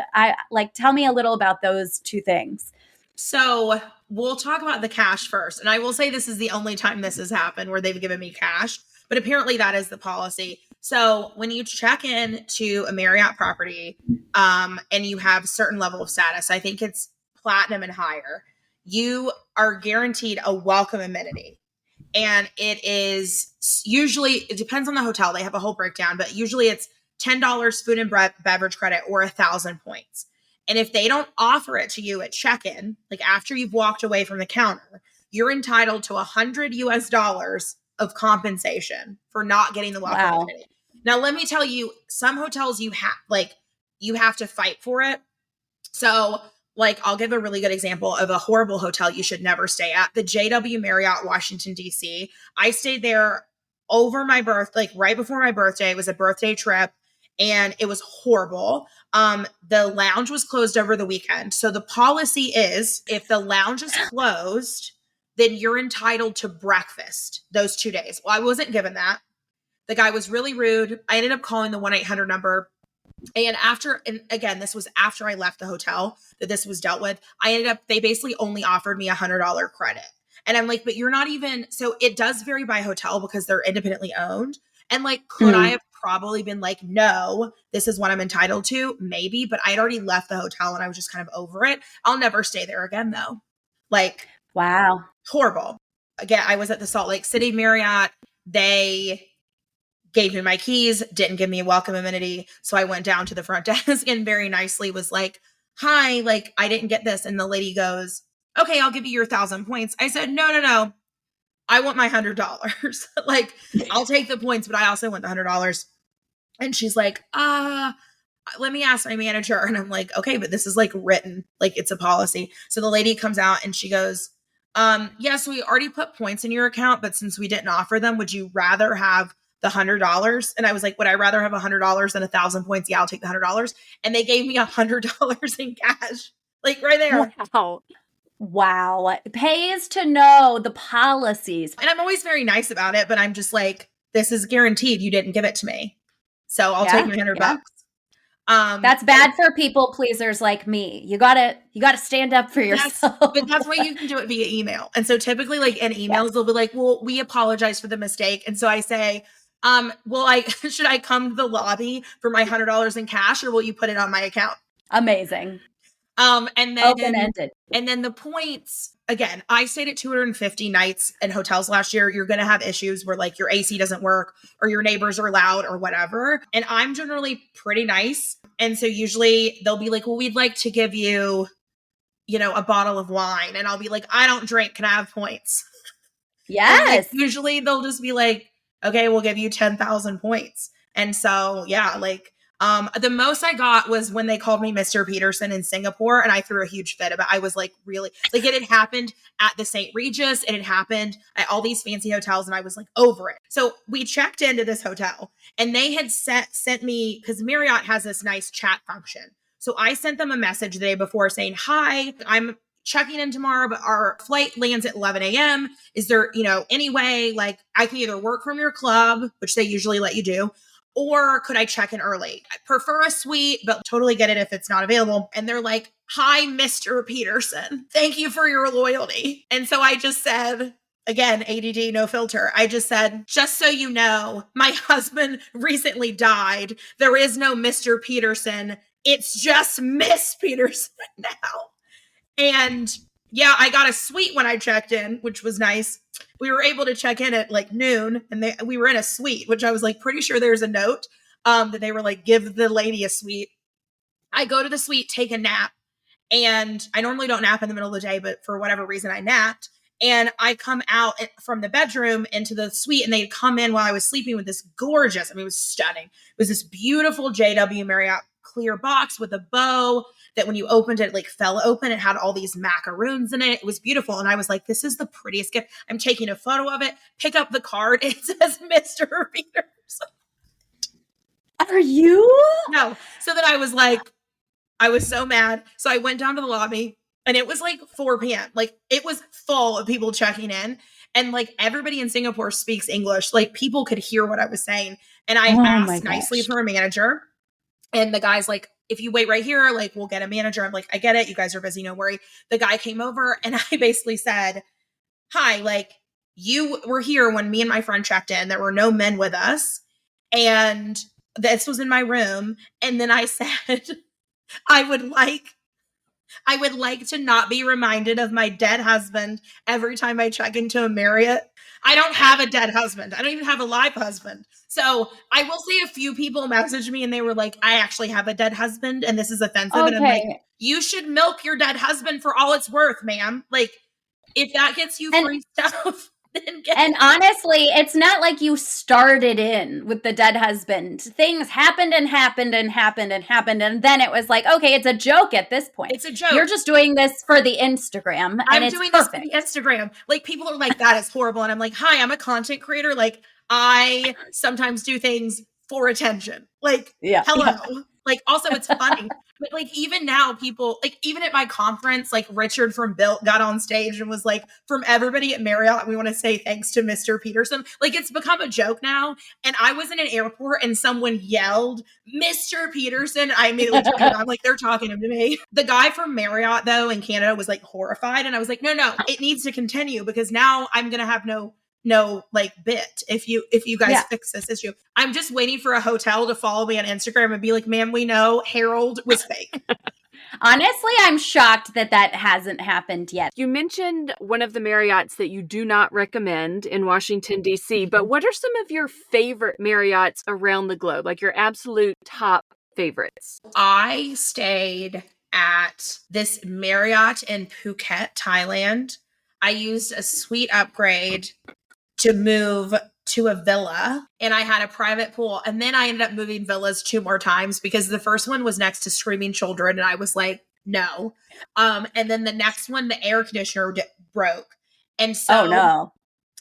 tell me a little about those two things. So we'll talk about the cash first. And I will say this is the only time this has happened where they've given me cash, but apparently that is the policy. So when you check in to a Marriott property and you have a certain level of status, I think it's platinum and higher, you are guaranteed a welcome amenity. And it is usually, it depends on the hotel. They have a whole breakdown, but usually it's $10 food and beverage credit or 1,000 points. And if they don't offer it to you at check-in, like after you've walked away from the counter, you're entitled to $100 of compensation for not getting the welcome amenity. Now, let me tell you, some hotels you have to fight for it. So like, I'll give a really good example of a horrible hotel you should never stay at. The JW Marriott, Washington, D.C. I stayed there over my right before my birthday. It was a birthday trip, and it was horrible. The lounge was closed over the weekend. So the policy is if the lounge is closed, then you're entitled to breakfast those 2 days. Well, I wasn't given that. The guy was really rude. I ended up calling the 1-800 number. And again, this was after I left the hotel that this was dealt with. They basically only offered me $100 credit. And I'm like, but you're not even, so it does vary by hotel because they're independently owned. And like, could I have probably been like, no, this is what I'm entitled to? Maybe, but I'd already left the hotel and I was just kind of over it. I'll never stay there again though. Like, wow. Horrible. Again, I was at the Salt Lake City Marriott. They gave me my keys, didn't give me a welcome amenity. So I went down to the front desk and very nicely was like, hi, like I didn't get this. And the lady goes, okay, I'll give you your 1,000 points. I said, no. I want my $100. Like I'll take the points, but I also want the $100. And she's like, let me ask my manager. And I'm like, okay, but this is like written, like it's a policy. So the lady comes out and she goes, yes, we already put points in your account, but since we didn't offer them, would you rather have the $100? And I was like, would I rather have $100 than 1,000 points? Yeah, I'll take the $100. And they gave me $100 in cash, like right there. Wow. It pays to know the policies. And I'm always very nice about it, but I'm just like, this is guaranteed. You didn't give it to me. So I'll take my $100. That's bad for people pleasers like me. You gotta stand up for yourself. But that's why you can do it via email. And so typically like in emails, they'll be like, well, we apologize for the mistake. And so I say, should I come to the lobby for my $100 in cash, or will you put it on my account? Amazing. And then open-ended. And then the points, again, I stayed at 250 nights in hotels last year. You're going to have issues where like your AC doesn't work or your neighbors are loud or whatever. And I'm generally pretty nice. And so usually they'll be like, well, we'd like to give you, a bottle of wine. And I'll be like, I don't drink. Can I have points? Yes. Like, usually they'll just be like, okay, we'll give you 10,000 points. And so, the most I got was when they called me Mr. Peterson in Singapore, and I threw a huge fit about. I was like, really, like it had happened at the St. Regis, it had happened at all these fancy hotels, and I was like over it. So we checked into this hotel, and they had sent me, because Marriott has this nice chat function. So I sent them a message the day before saying, "Hi, I'm checking in tomorrow, but our flight lands at 11 a.m. Is there, any way like I can either work from your club, which they usually let you do, or could I check in early? I prefer a suite, but totally get it if it's not available." And they're like, "Hi, Mr. Peterson. Thank you for your loyalty." And so I just said, again, ADD, no filter. I just said, "Just so you know, my husband recently died. There is no Mr. Peterson. It's just Miss Peterson now." And yeah, I got a suite when I checked in, which was nice. We were able to check in at like noon, and we were in a suite, which I was like pretty sure there's a note that they were like, give the lady a suite. I go to the suite, take a nap, and I normally don't nap in the middle of the day, but for whatever reason I napped. And I come out from the bedroom into the suite, and they had come in while I was sleeping with this gorgeous, it was stunning. It was this beautiful JW Marriott clear box with a bow that when you opened it, like fell open. It had all these macaroons in it. It was beautiful. And I was like, this is the prettiest gift. I'm taking a photo of it, pick up the card. It says Mr. Peterson. Are you? No. So then I was like, I was so mad. So I went down to the lobby, and it was like 4 p.m. Like it was full of people checking in. And like everybody in Singapore speaks English. Like people could hear what I was saying. And I asked nicely for a manager. And the guy's like, if you wait right here, like we'll get a manager. I'm like, I get it. You guys are busy. No worry. The guy came over, and I basically said, "Hi, like you were here when me and my friend checked in. There were no men with us. And this was in my room." And then I said, I would like to not be reminded of my dead husband every time I check into a Marriott. I don't have a dead husband. I don't even have a live husband. So I will say a few people messaged me, and they were like, I actually have a dead husband, and this is offensive. Okay. And I'm like, you should milk your dead husband for all it's worth, ma'am. Like if that gets you free stuff, then get And honestly, it's not like you started in with the dead husband. Things happened and happened and happened and happened. And then it was like, okay, it's a joke at this point. It's a joke. You're just doing this for the Instagram. And it's doing perfect. this for the Instagram. Like people are like, that is horrible. And I'm like, hi, I'm a content creator. Like I sometimes do things for attention. Like, hello. Yeah. Like also it's funny. But like even now people, like even at my conference, like Richard from Built got on stage and was like, from everybody at Marriott, we want to say thanks to Mr. Peterson. Like it's become a joke now. And I was in an airport and someone yelled, Mr. Peterson. I immediately turned around. I'm like, they're talking to me. The guy from Marriott though in Canada was like horrified. And I was like, no, it needs to continue because now I'm going to have no like bit if you guys fix this issue. I'm just waiting for a hotel to follow me on Instagram and be like, ma'am, we know Harold was fake. Honestly, I'm shocked that hasn't happened yet. You mentioned one of the Marriotts that you do not recommend in Washington, D.C., but what are some of your favorite Marriotts around the globe? Like your absolute top favorites? I stayed at this Marriott in Phuket, Thailand. I used a suite upgrade to move to a villa, and I had a private pool. And then I ended up moving villas 2 more times because the first one was next to screaming children. And I was like, no. And then the next one, the air conditioner broke. And so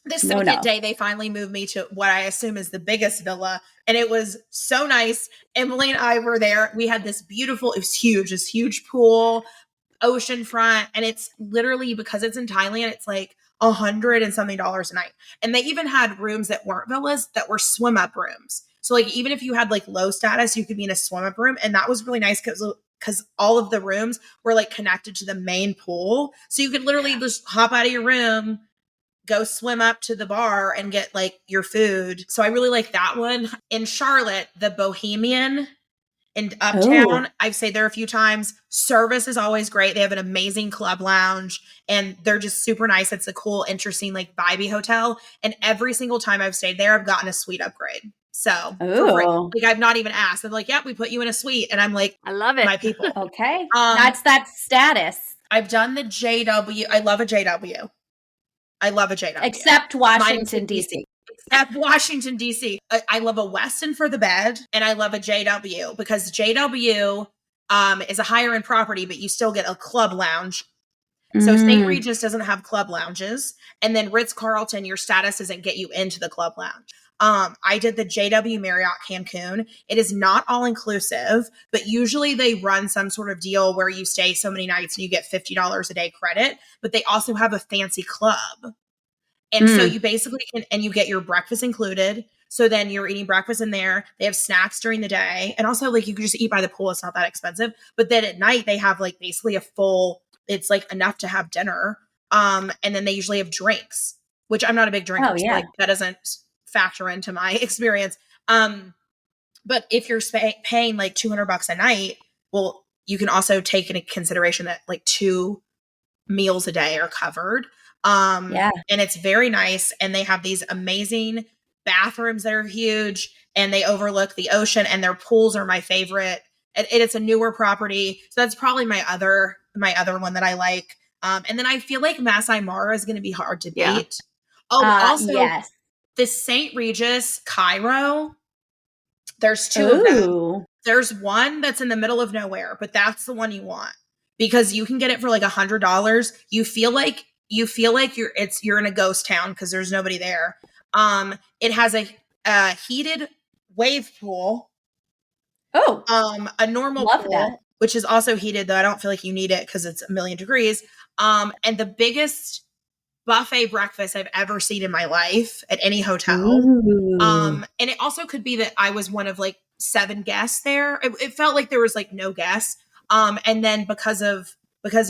the second day, they finally moved me to what I assume is the biggest villa. And it was so nice. Emily and I were there. We had this beautiful, it was huge, this huge pool, oceanfront. And it's literally, because it's in Thailand, it's like $100 and something a night. And they even had rooms that weren't villas that were swim up rooms. So like even if you had like low status, you could be in a swim up room. And that was really nice because all of the rooms were like connected to the main pool. So you could literally just hop out of your room, go swim up to the bar and get like your food. So I really like that one. In Charlotte, the Bohemian in Uptown, I've stayed there a few times. Service is always great. They have an amazing club lounge and they're just super nice. It's a cool, interesting, like vibey hotel. And every single time I've stayed there, I've gotten a suite upgrade. So for free. Like I've not even asked. I'm like, yep, we put you in a suite. And I'm like, I love it. My people. Okay. That's that status. I've done the JW. I love a JW. Except Washington, D.C. Except Washington, D.C. I love a Westin for the bed, and I love a JW because JW is a higher end property, but you still get a club lounge. So St. Regis doesn't have club lounges, and then Ritz-Carlton, your status doesn't get you into the club lounge. I did the JW Marriott Cancun. It is not all inclusive, but usually they run some sort of deal where you stay so many nights and you get $50 a day credit, but they also have a fancy club. And so you basically can, and you get your breakfast included. So then you're eating breakfast in there. They have snacks during the day. And also like you can just eat by the pool. It's not that expensive. But then at night they have like basically a full, it's like enough to have dinner. And then they usually have drinks, which I'm not a big drinker. So like that doesn't factor into my experience. But if you're paying like $200 a night, well, you can also take into consideration that like 2 meals a day are covered. And it's very nice. And they have these amazing bathrooms that are huge and they overlook the ocean and their pools are my favorite. And it's a newer property. So that's probably my other one that I like. And then I feel like Masai Mara is going to be hard to beat. Also the St. Regis Cairo. There's 2 of them. There's one that's in the middle of nowhere, but that's the one you want because you can get it for like $100. You feel like you're in a ghost town because there's nobody there. It has a heated wave pool. A normal pool, which is also heated, though I don't feel like you need it because it's 1,000,000 degrees. And the biggest buffet breakfast I've ever seen in my life at any hotel. And it also could be that I was one of like 7 guests there. It felt like there was like no guests. And then because of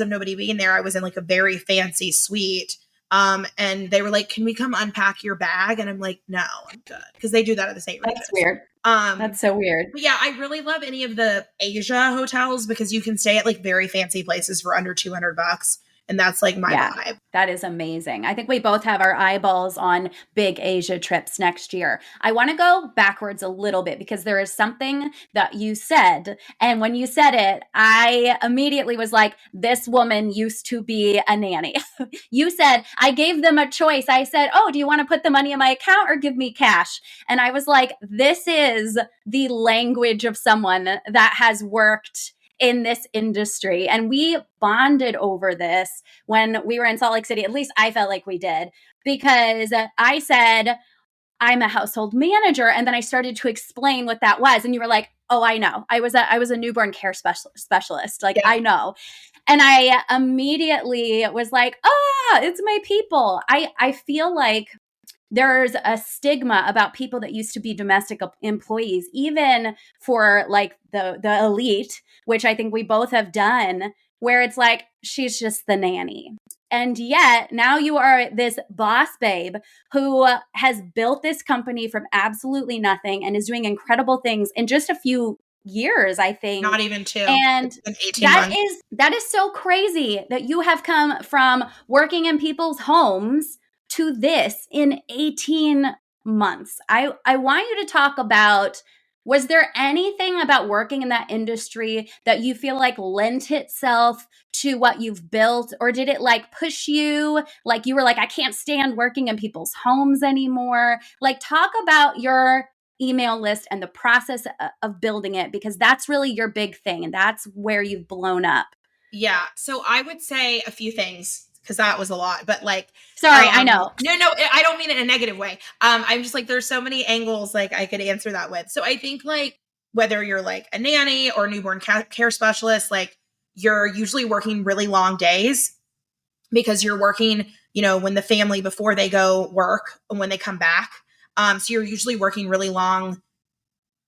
nobody being there, I was in like a very fancy suite. And they were like, "Can we come unpack your bag?" And I'm like, "No, I'm good." Because they do that at the St. Regis. That's weird. That's so weird. But yeah, I really love any of the Asia hotels because you can stay at like very fancy places for under $200. And that's like my vibe. That is amazing. I think we both have our eyeballs on big Asia trips next year. I want to go backwards a little bit because there is something that you said. And when you said it, I immediately was like, this woman used to be a nanny. You said, I gave them a choice. I said, "Oh, do you want to put the money in my account or give me cash?" And I was like, this is the language of someone that has worked in this industry. And we bonded over this when we were in Salt Lake City. At least I felt like we did, because I said, "I'm a household manager." And then I started to explain what that was. And you were like, "Oh, I know. I was a newborn care specialist. Like, I know." And I immediately was like, it's my people. I feel like there's a stigma about people that used to be domestic employees, even for like the elite, which I think we both have done, where it's like, she's just the nanny. And yet now you are this boss babe who has built this company from absolutely nothing and is doing incredible things in just a few years, I think. Not even 2. And 18 months. that is so crazy that you have come from working in people's homes to this in 18 months. I want you to talk about, was there anything about working in that industry that you feel like lent itself to what you've built? Or did it like push you? Like you were like, I can't stand working in people's homes anymore. Like talk about your email list and the process of building it, because that's really your big thing. And that's where you've blown up. Yeah. So I would say a few things, because that was a lot, but like, sorry, I know. No, I don't mean it in a negative way. I'm just like, there's so many angles like I could answer that with. So I think like whether you're like a nanny or a newborn care specialist, like you're usually working really long days because you're working, when the family, before they go work and when they come back. So you're usually working really long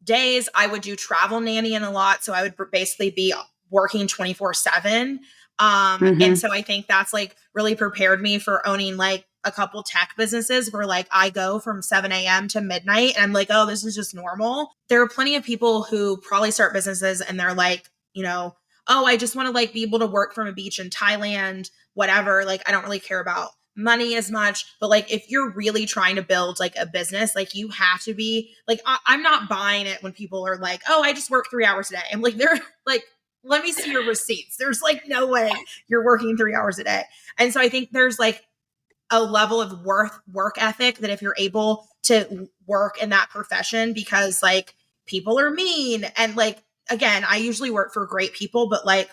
days. I would do travel nannying a lot. So I would basically be working 24/7. And so I think that's like really prepared me for owning like a couple tech businesses where like I go from 7 a.m. to midnight and I'm like, oh, this is just normal. There are plenty of people who probably start businesses and they're like, oh, I just want to like be able to work from a beach in Thailand, whatever. Like, I don't really care about money as much, but like if you're really trying to build like a business, like you have to be like, I'm not buying it when people are like, oh, I just work 3 hours a day. I'm like, they're like, let me see your receipts. There's like no way you're working 3 hours a day. And so I think there's like a level of work ethic that if you're able to work in that profession, because like people are mean and like, again, I usually work for great people, but like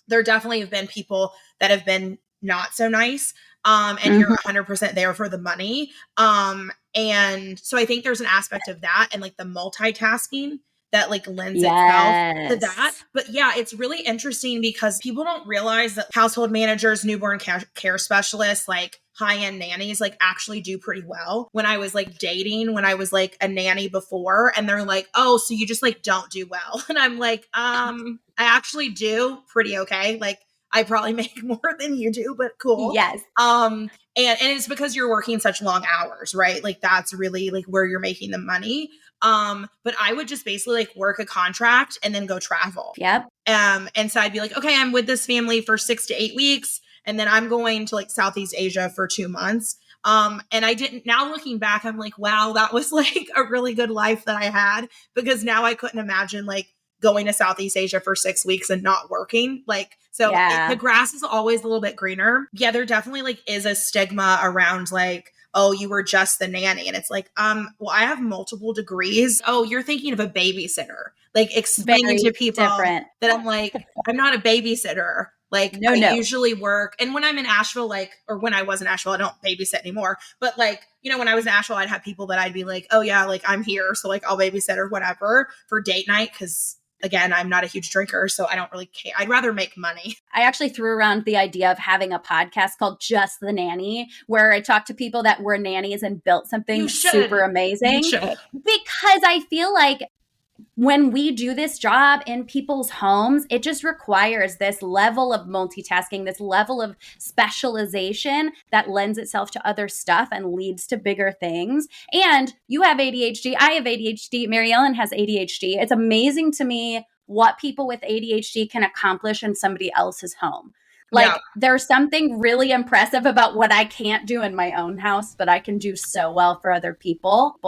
there definitely have been people that have been not so nice. And you're 100% there for the money. And so I think there's an aspect of that and like the multitasking that like lends itself to that. But yeah, it's really interesting because people don't realize that household managers, newborn care specialists, like high-end nannies, like actually do pretty well. When I was like dating, when I was like a nanny before, and they're like, oh, so you just like don't do well. And I'm like, I actually do pretty okay. Like I probably make more than you do, but cool. Yes. And it's because you're working such long hours, right? Like that's really like where you're making the money. But I would just basically like work a contract and then go travel. Yep. And so I'd be like, okay, I'm with this family for 6 to 8 weeks. And then I'm going to like Southeast Asia for 2 months. And I didn't, now looking back, I'm like, wow, that was like a really good life that I had, because now I couldn't imagine like going to Southeast Asia for 6 weeks and not working. Like, so the grass is always a little bit greener. Yeah, there definitely like is a stigma around like, oh, you were just the nanny. And it's like, well, I have multiple degrees. Oh, you're thinking of a babysitter. Like explaining to people that I'm like, I'm not a babysitter. Like I usually work. And when I'm in Asheville, like, or when I was in Asheville, I don't babysit anymore. But like, when I was in Asheville, I'd have people that I'd be like, oh yeah, like I'm here. So like I'll babysit or whatever for date night. Cause again, I'm not a huge drinker, so I don't really care. I'd rather make money. I actually threw around the idea of having a podcast called Just the Nanny, where I talk to people that were nannies and built something super amazing. Because I feel like when we do this job in people's homes, it just requires this level of multitasking, this level of specialization that lends itself to other stuff and leads to bigger things. And you have ADHD. I have ADHD. Mary Ellen has ADHD. It's amazing to me what people with ADHD can accomplish in somebody else's home. Like there's something really impressive about what I can't do in my own house, but I can do so well for other people.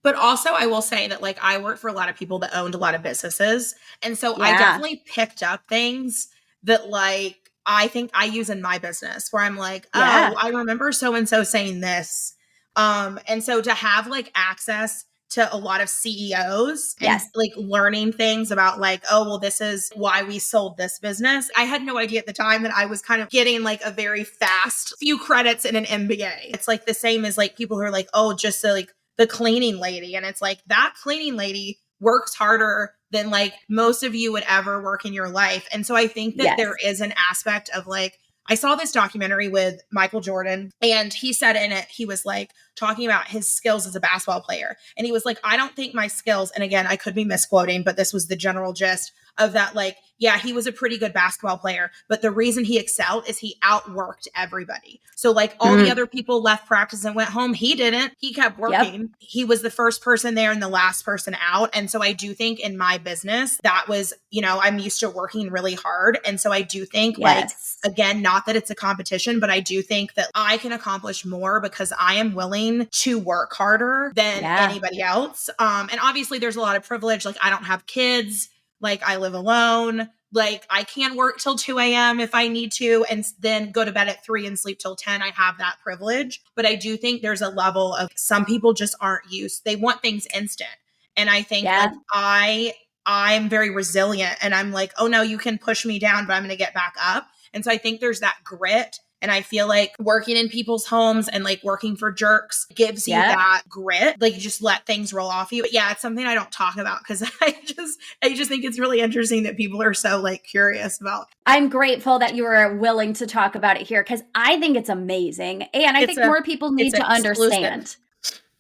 But also I will say that like I worked for a lot of people that owned a lot of businesses. And so I definitely picked up things that like I think I use in my business where I'm like, oh, I remember so-and-so saying this. And so to have like access to a lot of CEOs and like learning things about like, oh, well, this is why we sold this business. I had no idea at the time that I was kind of getting like a very fast few credits in an MBA. It's like the same as like people who are like, oh, just so like the cleaning lady. And it's like that cleaning lady works harder than like most of you would ever work in your life. And so I think that there is an aspect of like, I saw this documentary with Michael Jordan and he said in it, he was like talking about his skills as a basketball player. And he was like, I don't think my skills, and again, I could be misquoting, but this was the general gist of that. Like, yeah, he was a pretty good basketball player, but the reason he excelled is he outworked everybody. So like all the other people left practice and went home. He didn't. He kept working. He was the first person there and the last person out. And so I do think in my business, that was, I'm used to working really hard. And so I do think like, again, not that it's a competition, but I do think that I can accomplish more because I am willing to work harder than anybody else. And obviously there's a lot of privilege. Like I don't have kids. Like I live alone. Like I can work till 2 a.m. if I need to, and then go to bed at 3 and sleep till 10. I have that privilege. But I do think there's a level of some people just aren't used. They want things instant. And I think like I'm very resilient and I'm like, oh no, you can push me down, but I'm going to get back up. And so I think there's that grit. And I feel like working in people's homes and like working for jerks gives you that grit. Like you just let things roll off you. But yeah, it's something I don't talk about because I just think it's really interesting that people are so like curious about. I'm grateful that you were willing to talk about it here because I think it's amazing. And I think more people need to understand.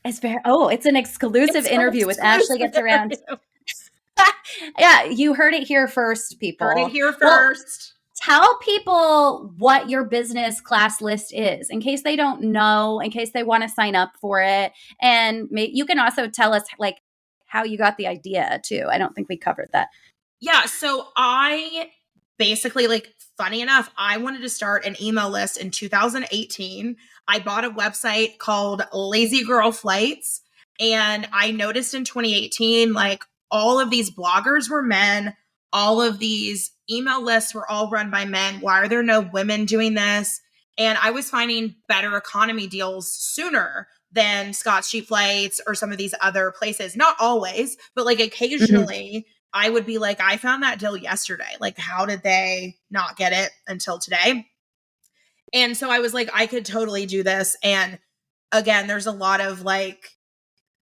It's it's an exclusive interview with Ashley Gets Around. Yeah, you heard it here first, people. Heard it here Well, first. tell people what your business class list is in case they don't know, in case they want to sign up for it. And you can also tell us like how you got the idea too. I don't think we covered that. Yeah. So I basically, like, funny enough, I wanted to start an email list in 2018. I bought a website called Lazy Girl Flights. And I noticed in 2018, like, all of these bloggers were men. All of these email lists were all run by men. Why are there no women doing this? And I was finding better economy deals sooner than Scott's Cheap Flights or some of these other places. Not always, but like occasionally I would be like, I found that deal yesterday. Like, how did they not get it until today? And so I was like, I could totally do this. And again, there's a lot of like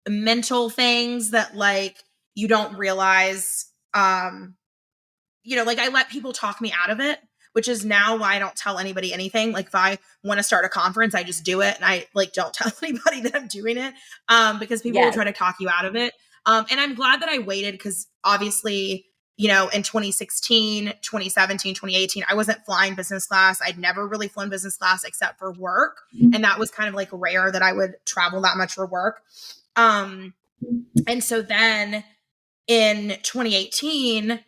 mental things that like you don't realize. Like I let people talk me out of it, which is now why I don't tell anybody anything. Like if I want to start a conference, I just do it. And I like don't tell anybody that I'm doing it because people will try to talk you out of it. And I'm glad that I waited because obviously, in 2016, 2017, 2018, I wasn't flying business class. I'd never really flown business class except for work. And that was kind of like rare that I would travel that much for work. And so then in 2018,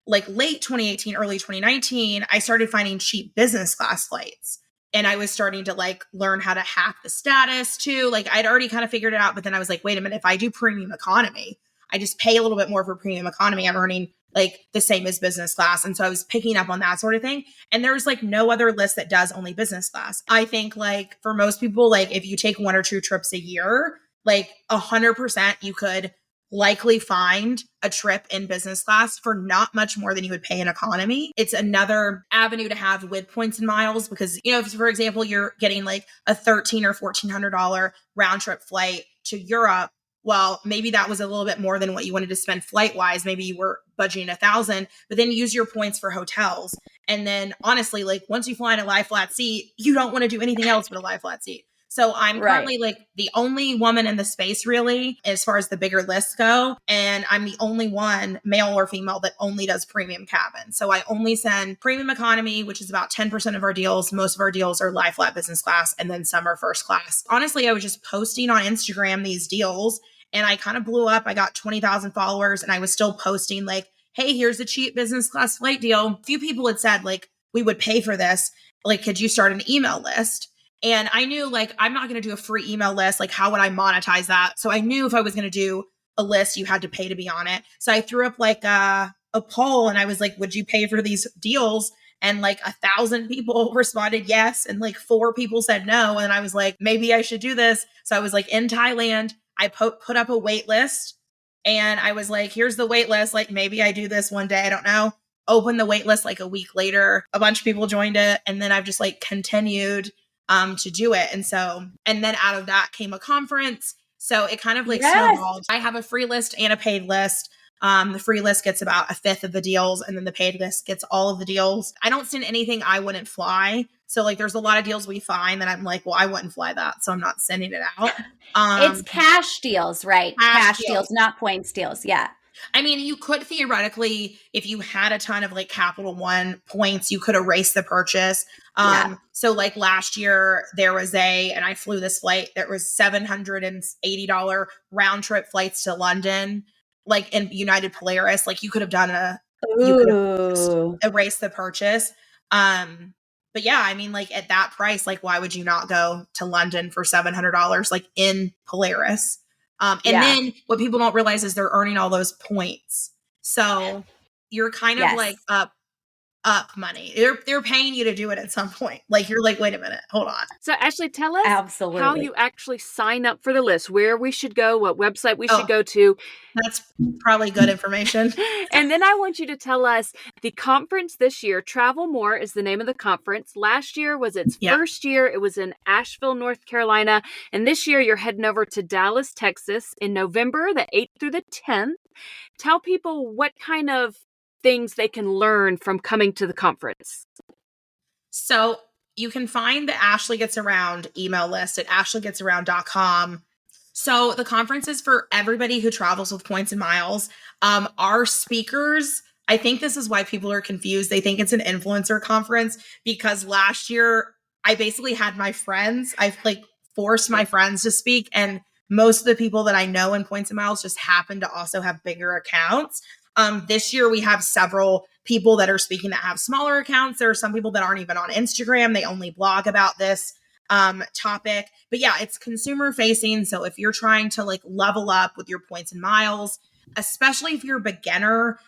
like late 2018, early 2019, I started finding cheap business class flights. And I was starting to like learn how to hack the status too. Like I'd already kind of figured it out, but then I was like, wait a minute, if I do premium economy, I just pay a little bit more for premium economy. I'm earning like the same as business class. And so I was picking up on that sort of thing. And there's like no other list that does only business class. I think like for most people, like if you take 1 or 2 trips a year, like 100% you could likely find a trip in business class for not much more than you would pay in economy. It's another avenue to have with points and miles because, if, for example, you're getting like a $1,300 or $1,400 round trip flight to Europe. Well, maybe that was a little bit more than what you wanted to spend flight wise. Maybe you were budgeting $1,000, but then use your points for hotels. And then honestly, like once you fly in a lie flat seat, you don't want to do anything else but a lie flat seat. So I'm currently like the only woman in the space really, as far as the bigger lists go. And I'm the only one, male or female, that only does premium cabin. So I only send premium economy, which is about 10% of our deals. Most of our deals are lie flat business class, and then some are first class. Honestly, I was just posting on Instagram these deals and I kind of blew up. I got 20,000 followers and I was still posting like, hey, here's a cheap business class flight deal. A few people had said like, we would pay for this. Like, could you start an email list? And I knew like, I'm not going to do a free email list. Like, how would I monetize that? So I knew if I was going to do a list, you had to pay to be on it. So I threw up like a poll and I was like, would you pay for these deals? And like 1,000 people responded yes. And like 4 people said no. And I was like, maybe I should do this. So I was like in Thailand, I put up a wait list and I was like, here's the wait list. Like maybe I do this one day. I don't know. Open the wait list like a week later. A bunch of people joined it. And then I've just like continued to do it. And then out of that came a conference. So it kind of like snowballed. I have a free list and a paid list. The free list gets about 1/5 of the deals and then the paid list gets all of the deals. I don't send anything I wouldn't fly. So like there's a lot of deals we find that I'm like, well, I wouldn't fly that. So I'm not sending it out. It's cash deals, right? Cash deals, not points deals. Yeah. I mean, you could theoretically, if you had a ton of like Capital One points, you could erase the purchase. So like last year there was and I flew this flight that was $780 round trip flights to London, like in United Polaris. Like you could have done you could have erased the purchase. But yeah, I mean, like at that price, like why would you not go to London for $700 like in Polaris? Then what people don't realize is they're earning all those points. So you're kind of like up money. They're paying you to do it at some point. Like you're like, wait a minute, hold on. So Ashley, tell us how you actually sign up for the list, where we should go, what website we should go to. That's probably good information. And then I want you to tell us the conference this year. TravelMore is the name of the conference. Last year was its first year. It was in Asheville, North Carolina. And this year you're heading over to Dallas, Texas in November, the 8th through the 10th. Tell people what kind of things they can learn from coming to the conference. So you can find the Ashley Gets Around email list at ashleygetsaround.com. So the conference is for everybody who travels with points and miles. Our speakers, I think this is why people are confused. They think it's an influencer conference because last year I basically had my friends, I've like forced my friends to speak, and most of the people that I know in points and miles just happen to also have bigger accounts. This year we have several people that are speaking that have smaller accounts. There are some people that aren't even on Instagram. They only blog about this topic. But yeah, it's consumer facing. So if you're trying to like level up with your points and miles, especially if you're a beginner,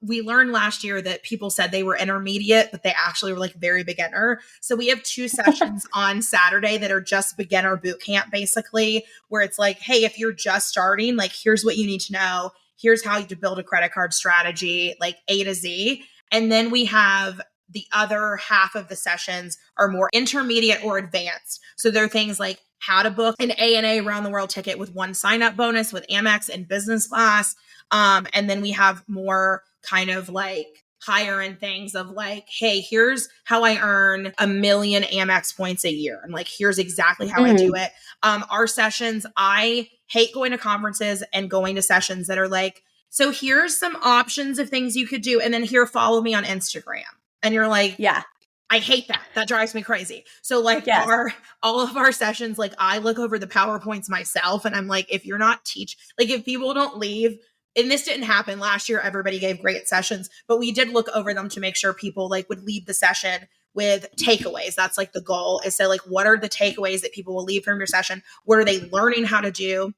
we learned last year that people said they were intermediate, but they actually were like very beginner. So we have 2 sessions on Saturday that are just beginner boot camp, basically, where it's like, hey, if you're just starting, like, here's what you need to know. Here's how to build a credit card strategy, like A to Z. And then we have the other half of the sessions are more intermediate or advanced. So there are things like how to book an ANA around the world ticket with 1 sign-up bonus with Amex and business class. And then we have more kind of like higher end things of like, hey, here's how I earn 1 million Amex points a year. And like, here's exactly how I do it. Our sessions, I hate going to conferences and going to sessions that are like, so here's some options of things you could do. And then here, follow me on Instagram. And you're like, Yeah. I hate that. That drives me crazy. So like all of our sessions, like I look over the PowerPoints myself and I'm like, if you're not like if people don't leave, and this didn't happen last year, everybody gave great sessions, but we did look over them to make sure people like would leave the session with takeaways. That's like the goal is to like, what are the takeaways that people will leave from your session? What are they learning how to do?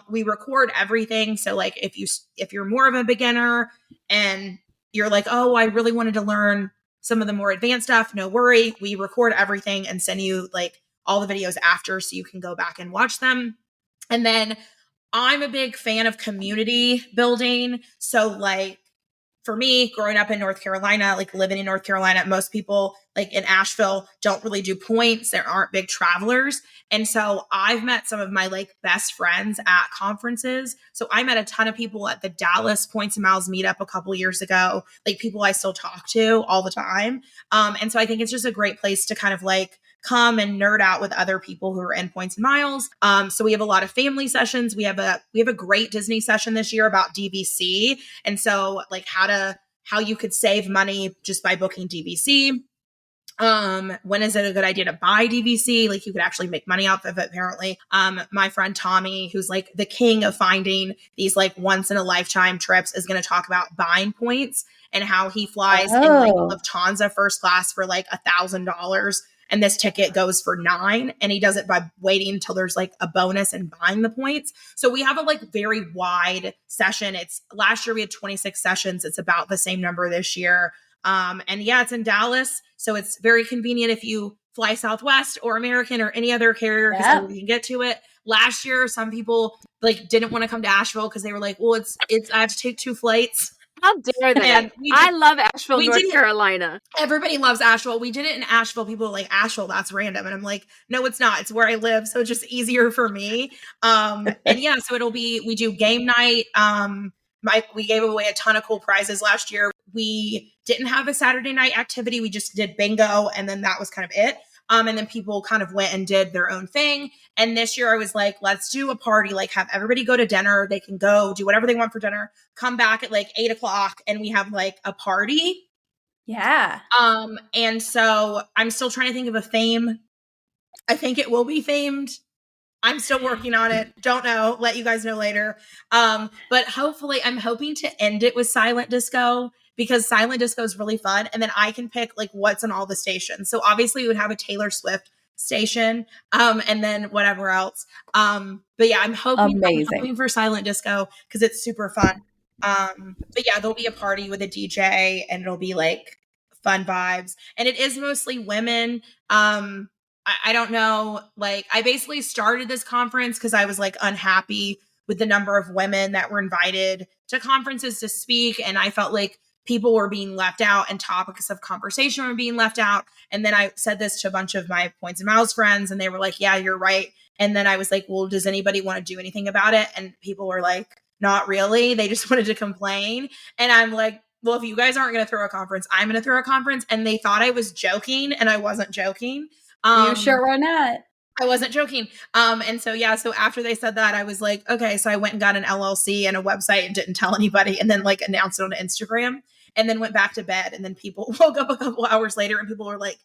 We record everything. So like if you're more of a beginner and you're like, oh, I really wanted to learn some of the more advanced stuff, no worry. We record everything and send you like all the videos after so you can go back and watch them. And then I'm a big fan of community building. So like for me, growing up in North Carolina, like living in North Carolina, most people like in Asheville don't really do points. There aren't big travelers. And so I've met some of my like best friends at conferences. So I met a ton of people at the Dallas Points and Miles meetup a couple years ago, like people I still talk to all the time. And so I think it's just a great place to kind of like come and nerd out with other people who are in points and miles. So we have a lot of family sessions. We have a great Disney session this year about DVC. And so like how you could save money just by booking DVC. When is it a good idea to buy DVC? Like you could actually make money off of it, apparently. My friend Tommy, who's like the king of finding these like once in a lifetime trips, is going to talk about buying points and how he flies in like Lufthansa first class for like $1,000. And this ticket goes for $9, and he does it by waiting until there's like a bonus and buying the points. So we have a like very wide session. It's last year we had 26 sessions. It's about the same number this year. And yeah, it's in Dallas. So it's very convenient if you fly Southwest or American or any other carrier because you can get to it. Last year, some people like didn't want to come to Asheville because they were like, well, it's I have to take 2 flights. How dare they? I love Asheville, North Carolina. Everybody loves Asheville. We did it in Asheville. People are like, Asheville, that's random. And I'm like, no, it's not. It's where I live. So it's just easier for me. And yeah, so we do game night. We gave away a ton of cool prizes last year. We didn't have a Saturday night activity. We just did bingo. And then that was kind of it. And then people kind of went and did their own thing. And this year I was like, let's do a party, like have everybody go to dinner. They can go do whatever they want for dinner, come back at like 8:00 and we have like a party. Yeah. And so I'm still trying to think of a theme. I think it will be themed. I'm still working on it. Don't know. Let you guys know later. But hopefully I'm hoping to end it with silent disco because silent disco is really fun. And then I can pick like what's on all the stations. So obviously we would have a Taylor Swift station, and then whatever else. But yeah, I'm hoping for silent disco because it's super fun. But yeah, there'll be a party with a DJ and it'll be like fun vibes. And it is mostly women. I don't know. Like I basically started this conference because I was like unhappy with the number of women that were invited to conferences to speak. And I felt like people were being left out and topics of conversation were being left out. And then I said this to a bunch of my Points and Miles friends and they were like, yeah, you're right. And then I was like, well, does anybody want to do anything about it? And people were like, not really. They just wanted to complain. And I'm like, well, if you guys aren't going to throw a conference, I'm going to throw a conference. And they thought I was joking and I wasn't joking. You sure were not. I wasn't joking. And so, yeah, so after they said that, I was like, okay, so I went and got an LLC and a website and didn't tell anybody, and then like announced it on Instagram, and then went back to bed. And then people woke up a couple hours later and people were like,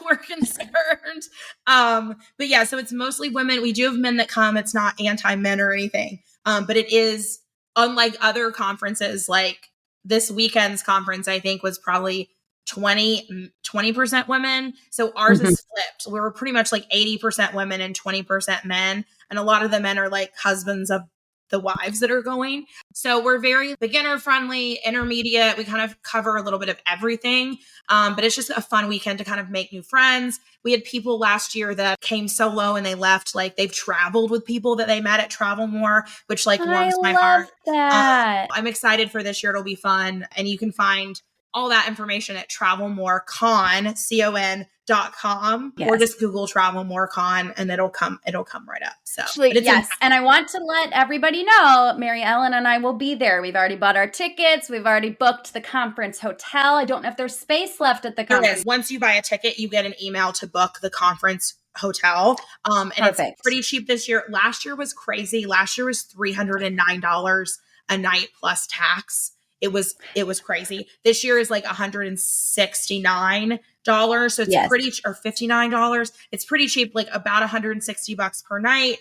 we're concerned. But yeah, so it's mostly women. We do have men that come. It's not anti-men or anything. But it is unlike other conferences, like this weekend's conference, I think was probably 20% women. So ours is flipped. We were pretty much like 80% women and 20% men. And a lot of the men are like husbands of the wives that are going. So we're very beginner friendly, intermediate. We kind of cover a little bit of everything. But it's just a fun weekend to kind of make new friends. We had people last year that came solo and they left, like they've traveled with people that they met at TravelMore, which like warms my heart. That. I'm excited for this year. It'll be fun. And you can find all that information at TravelMoreCon.com, Yes. or just Google TravelMoreCon and it'll come right up. So Actually, Yes. And I want to let everybody know, Mary Ellen and I will be there. We've already bought our tickets. We've already booked the conference hotel. I don't know if there's space left at the there conference. is. Once you buy a ticket, you get an email to book the conference hotel. And Perfect. It's pretty cheap this year. Last year was crazy. Last year was $309 a night plus tax. It was crazy. This year is like $169. So it's pretty, or $59. It's pretty cheap, like about $160 per night.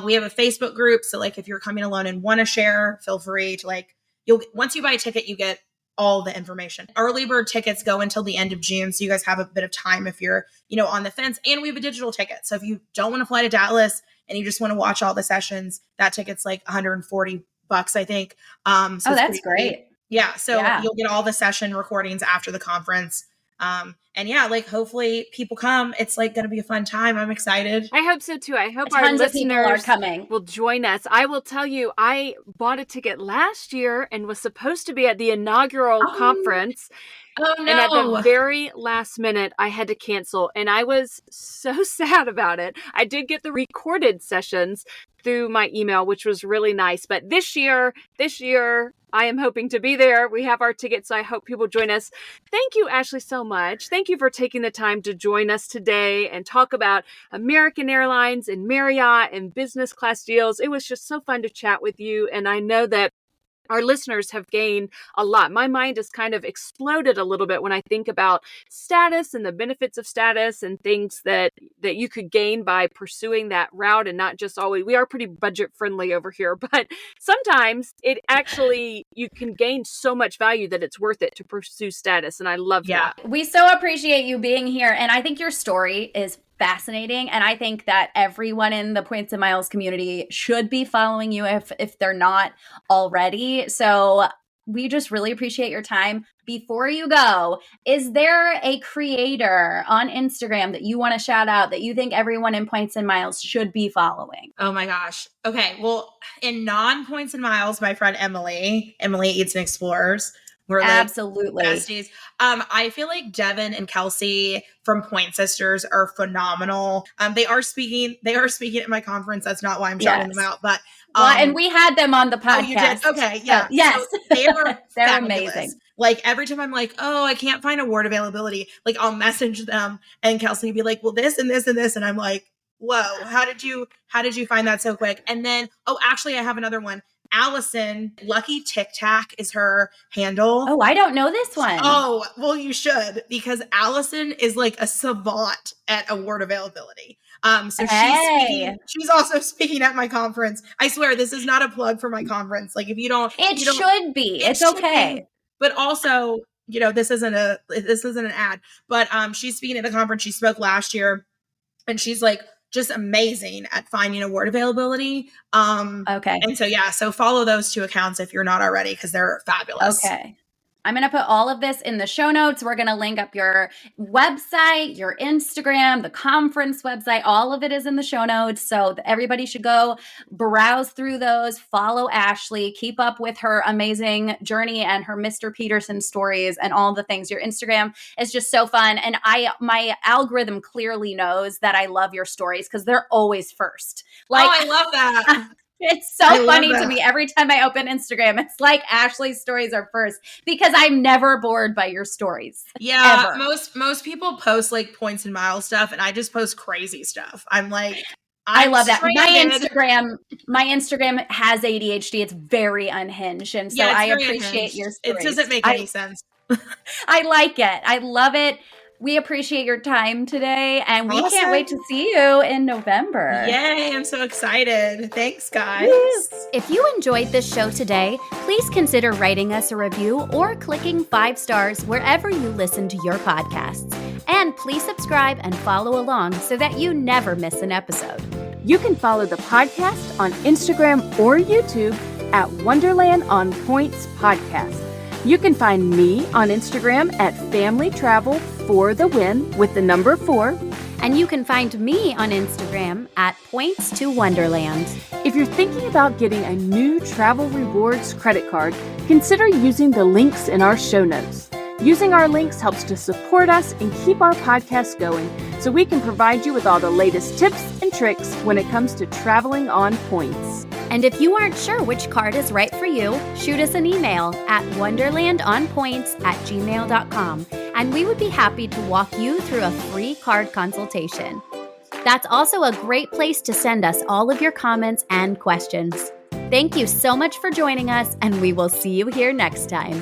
We have a Facebook group. So like if you're coming alone and want to share, feel free to like, once you buy a ticket, you get all the information. Early bird tickets go until the end of June. So you guys have a bit of time if you're, on the fence, and we have a digital ticket. So if you don't want to fly to Dallas and you just want to watch all the sessions, that ticket's like $140, I think. So that's great. Yeah. So you'll get all the session recordings after the conference. And yeah, like hopefully people come. It's like going to be a fun time. I'm excited. I hope so too. I hope Tons our of people are listeners coming. will join us. I will tell you, I bought a ticket last year and was supposed to be at the inaugural conference. Oh no. And at the very last minute, I had to cancel. And I was so sad about it. I did get the recorded sessions through my email, which was really nice. But this year, I am hoping to be there. We have our tickets, so I hope people join us. Thank you, Ashley, so much. Thank you for taking the time to join us today and talk about American Airlines and Marriott and business class deals. It was just so fun to chat with you. And I know that our listeners have gained a lot. My mind has kind of exploded a little bit when I think about status and the benefits of status and things that you could gain by pursuing that route, and not just always. We are pretty budget friendly over here, but sometimes it actually, you can gain so much value that it's worth it to pursue status. And I love that. We so appreciate you being here. And I think your story is fascinating. And I think that everyone in the Points and Miles community should be following you if they're not already. So we just really appreciate your time. Before you go, is there a creator on Instagram that you want to shout out that you think everyone in Points and Miles should be following? Oh my gosh. Okay. Well, in non-Points and Miles, my friend Emily Eats and Explores. We're like absolutely besties. I feel like Devin and Kelsey from Point Sisters are phenomenal. They are speaking at my conference. That's not why I'm shouting them out, but and we had them on the podcast. Oh, you did? Okay, yeah. Yes. So they are they're fabulous. amazing. Like every time I'm like, oh, I can't find award availability, like I'll message them and Kelsey will be like, well, this and this and this, and I'm like, whoa, how did you find that so quick? And then, actually, I have another one. Allison, Lucky Tic Tac is her handle. Oh, I don't know this one. Oh, well, you should, because Allison is like a savant at award availability. So she's also speaking at my conference. I swear, this is not a plug for my conference. Like if you don't, should be. It's okay. But also, this isn't an ad, but she's speaking at the conference. She spoke last year and she's like, just amazing at finding award availability. Okay. And so follow those two accounts if you're not already, because they're fabulous. Okay. I'm going to put all of this in the show notes. We're going to link up your website, your Instagram, the conference website. All of it is in the show notes. So everybody should go browse through those, follow Ashley, keep up with her amazing journey and her Mr. Peterson stories and all the things. Your Instagram is just so fun. And my algorithm clearly knows that I love your stories because they're always first. I love that. It's so I love funny to that. me every time I open Instagram. It's like Ashley's stories are first because I'm never bored by your stories. Yeah, Ever. most people post like points and miles stuff, and I just post crazy stuff. I'm like, I I'm love that. stranded. My Instagram has ADHD. It's very unhinged. And so Yeah, it's I very appreciate unhinged. your It stories. doesn't make any sense. I like it. I love it. We appreciate your time today, and we can't wait to Awesome. see you in November. Yay, I'm so excited. Thanks, guys. Woo. If you enjoyed this show today, please consider writing us a review or clicking 5 stars wherever you listen to your podcasts. And please subscribe and follow along so that you never miss an episode. You can follow the podcast on Instagram or YouTube at Wonderland on Points Podcast. You can find me on Instagram at Family Travel for the Win with the number 4. And you can find me on Instagram at Points to Wonderland. If you're thinking about getting a new Travel Rewards credit card, consider using the links in our show notes. Using our links helps to support us and keep our podcast going so we can provide you with all the latest tips and tricks when it comes to traveling on points. And if you aren't sure which card is right for you, shoot us an email at wonderlandonpoints@gmail.com, and we would be happy to walk you through a free card consultation. That's also a great place to send us all of your comments and questions. Thank you so much for joining us, and we will see you here next time.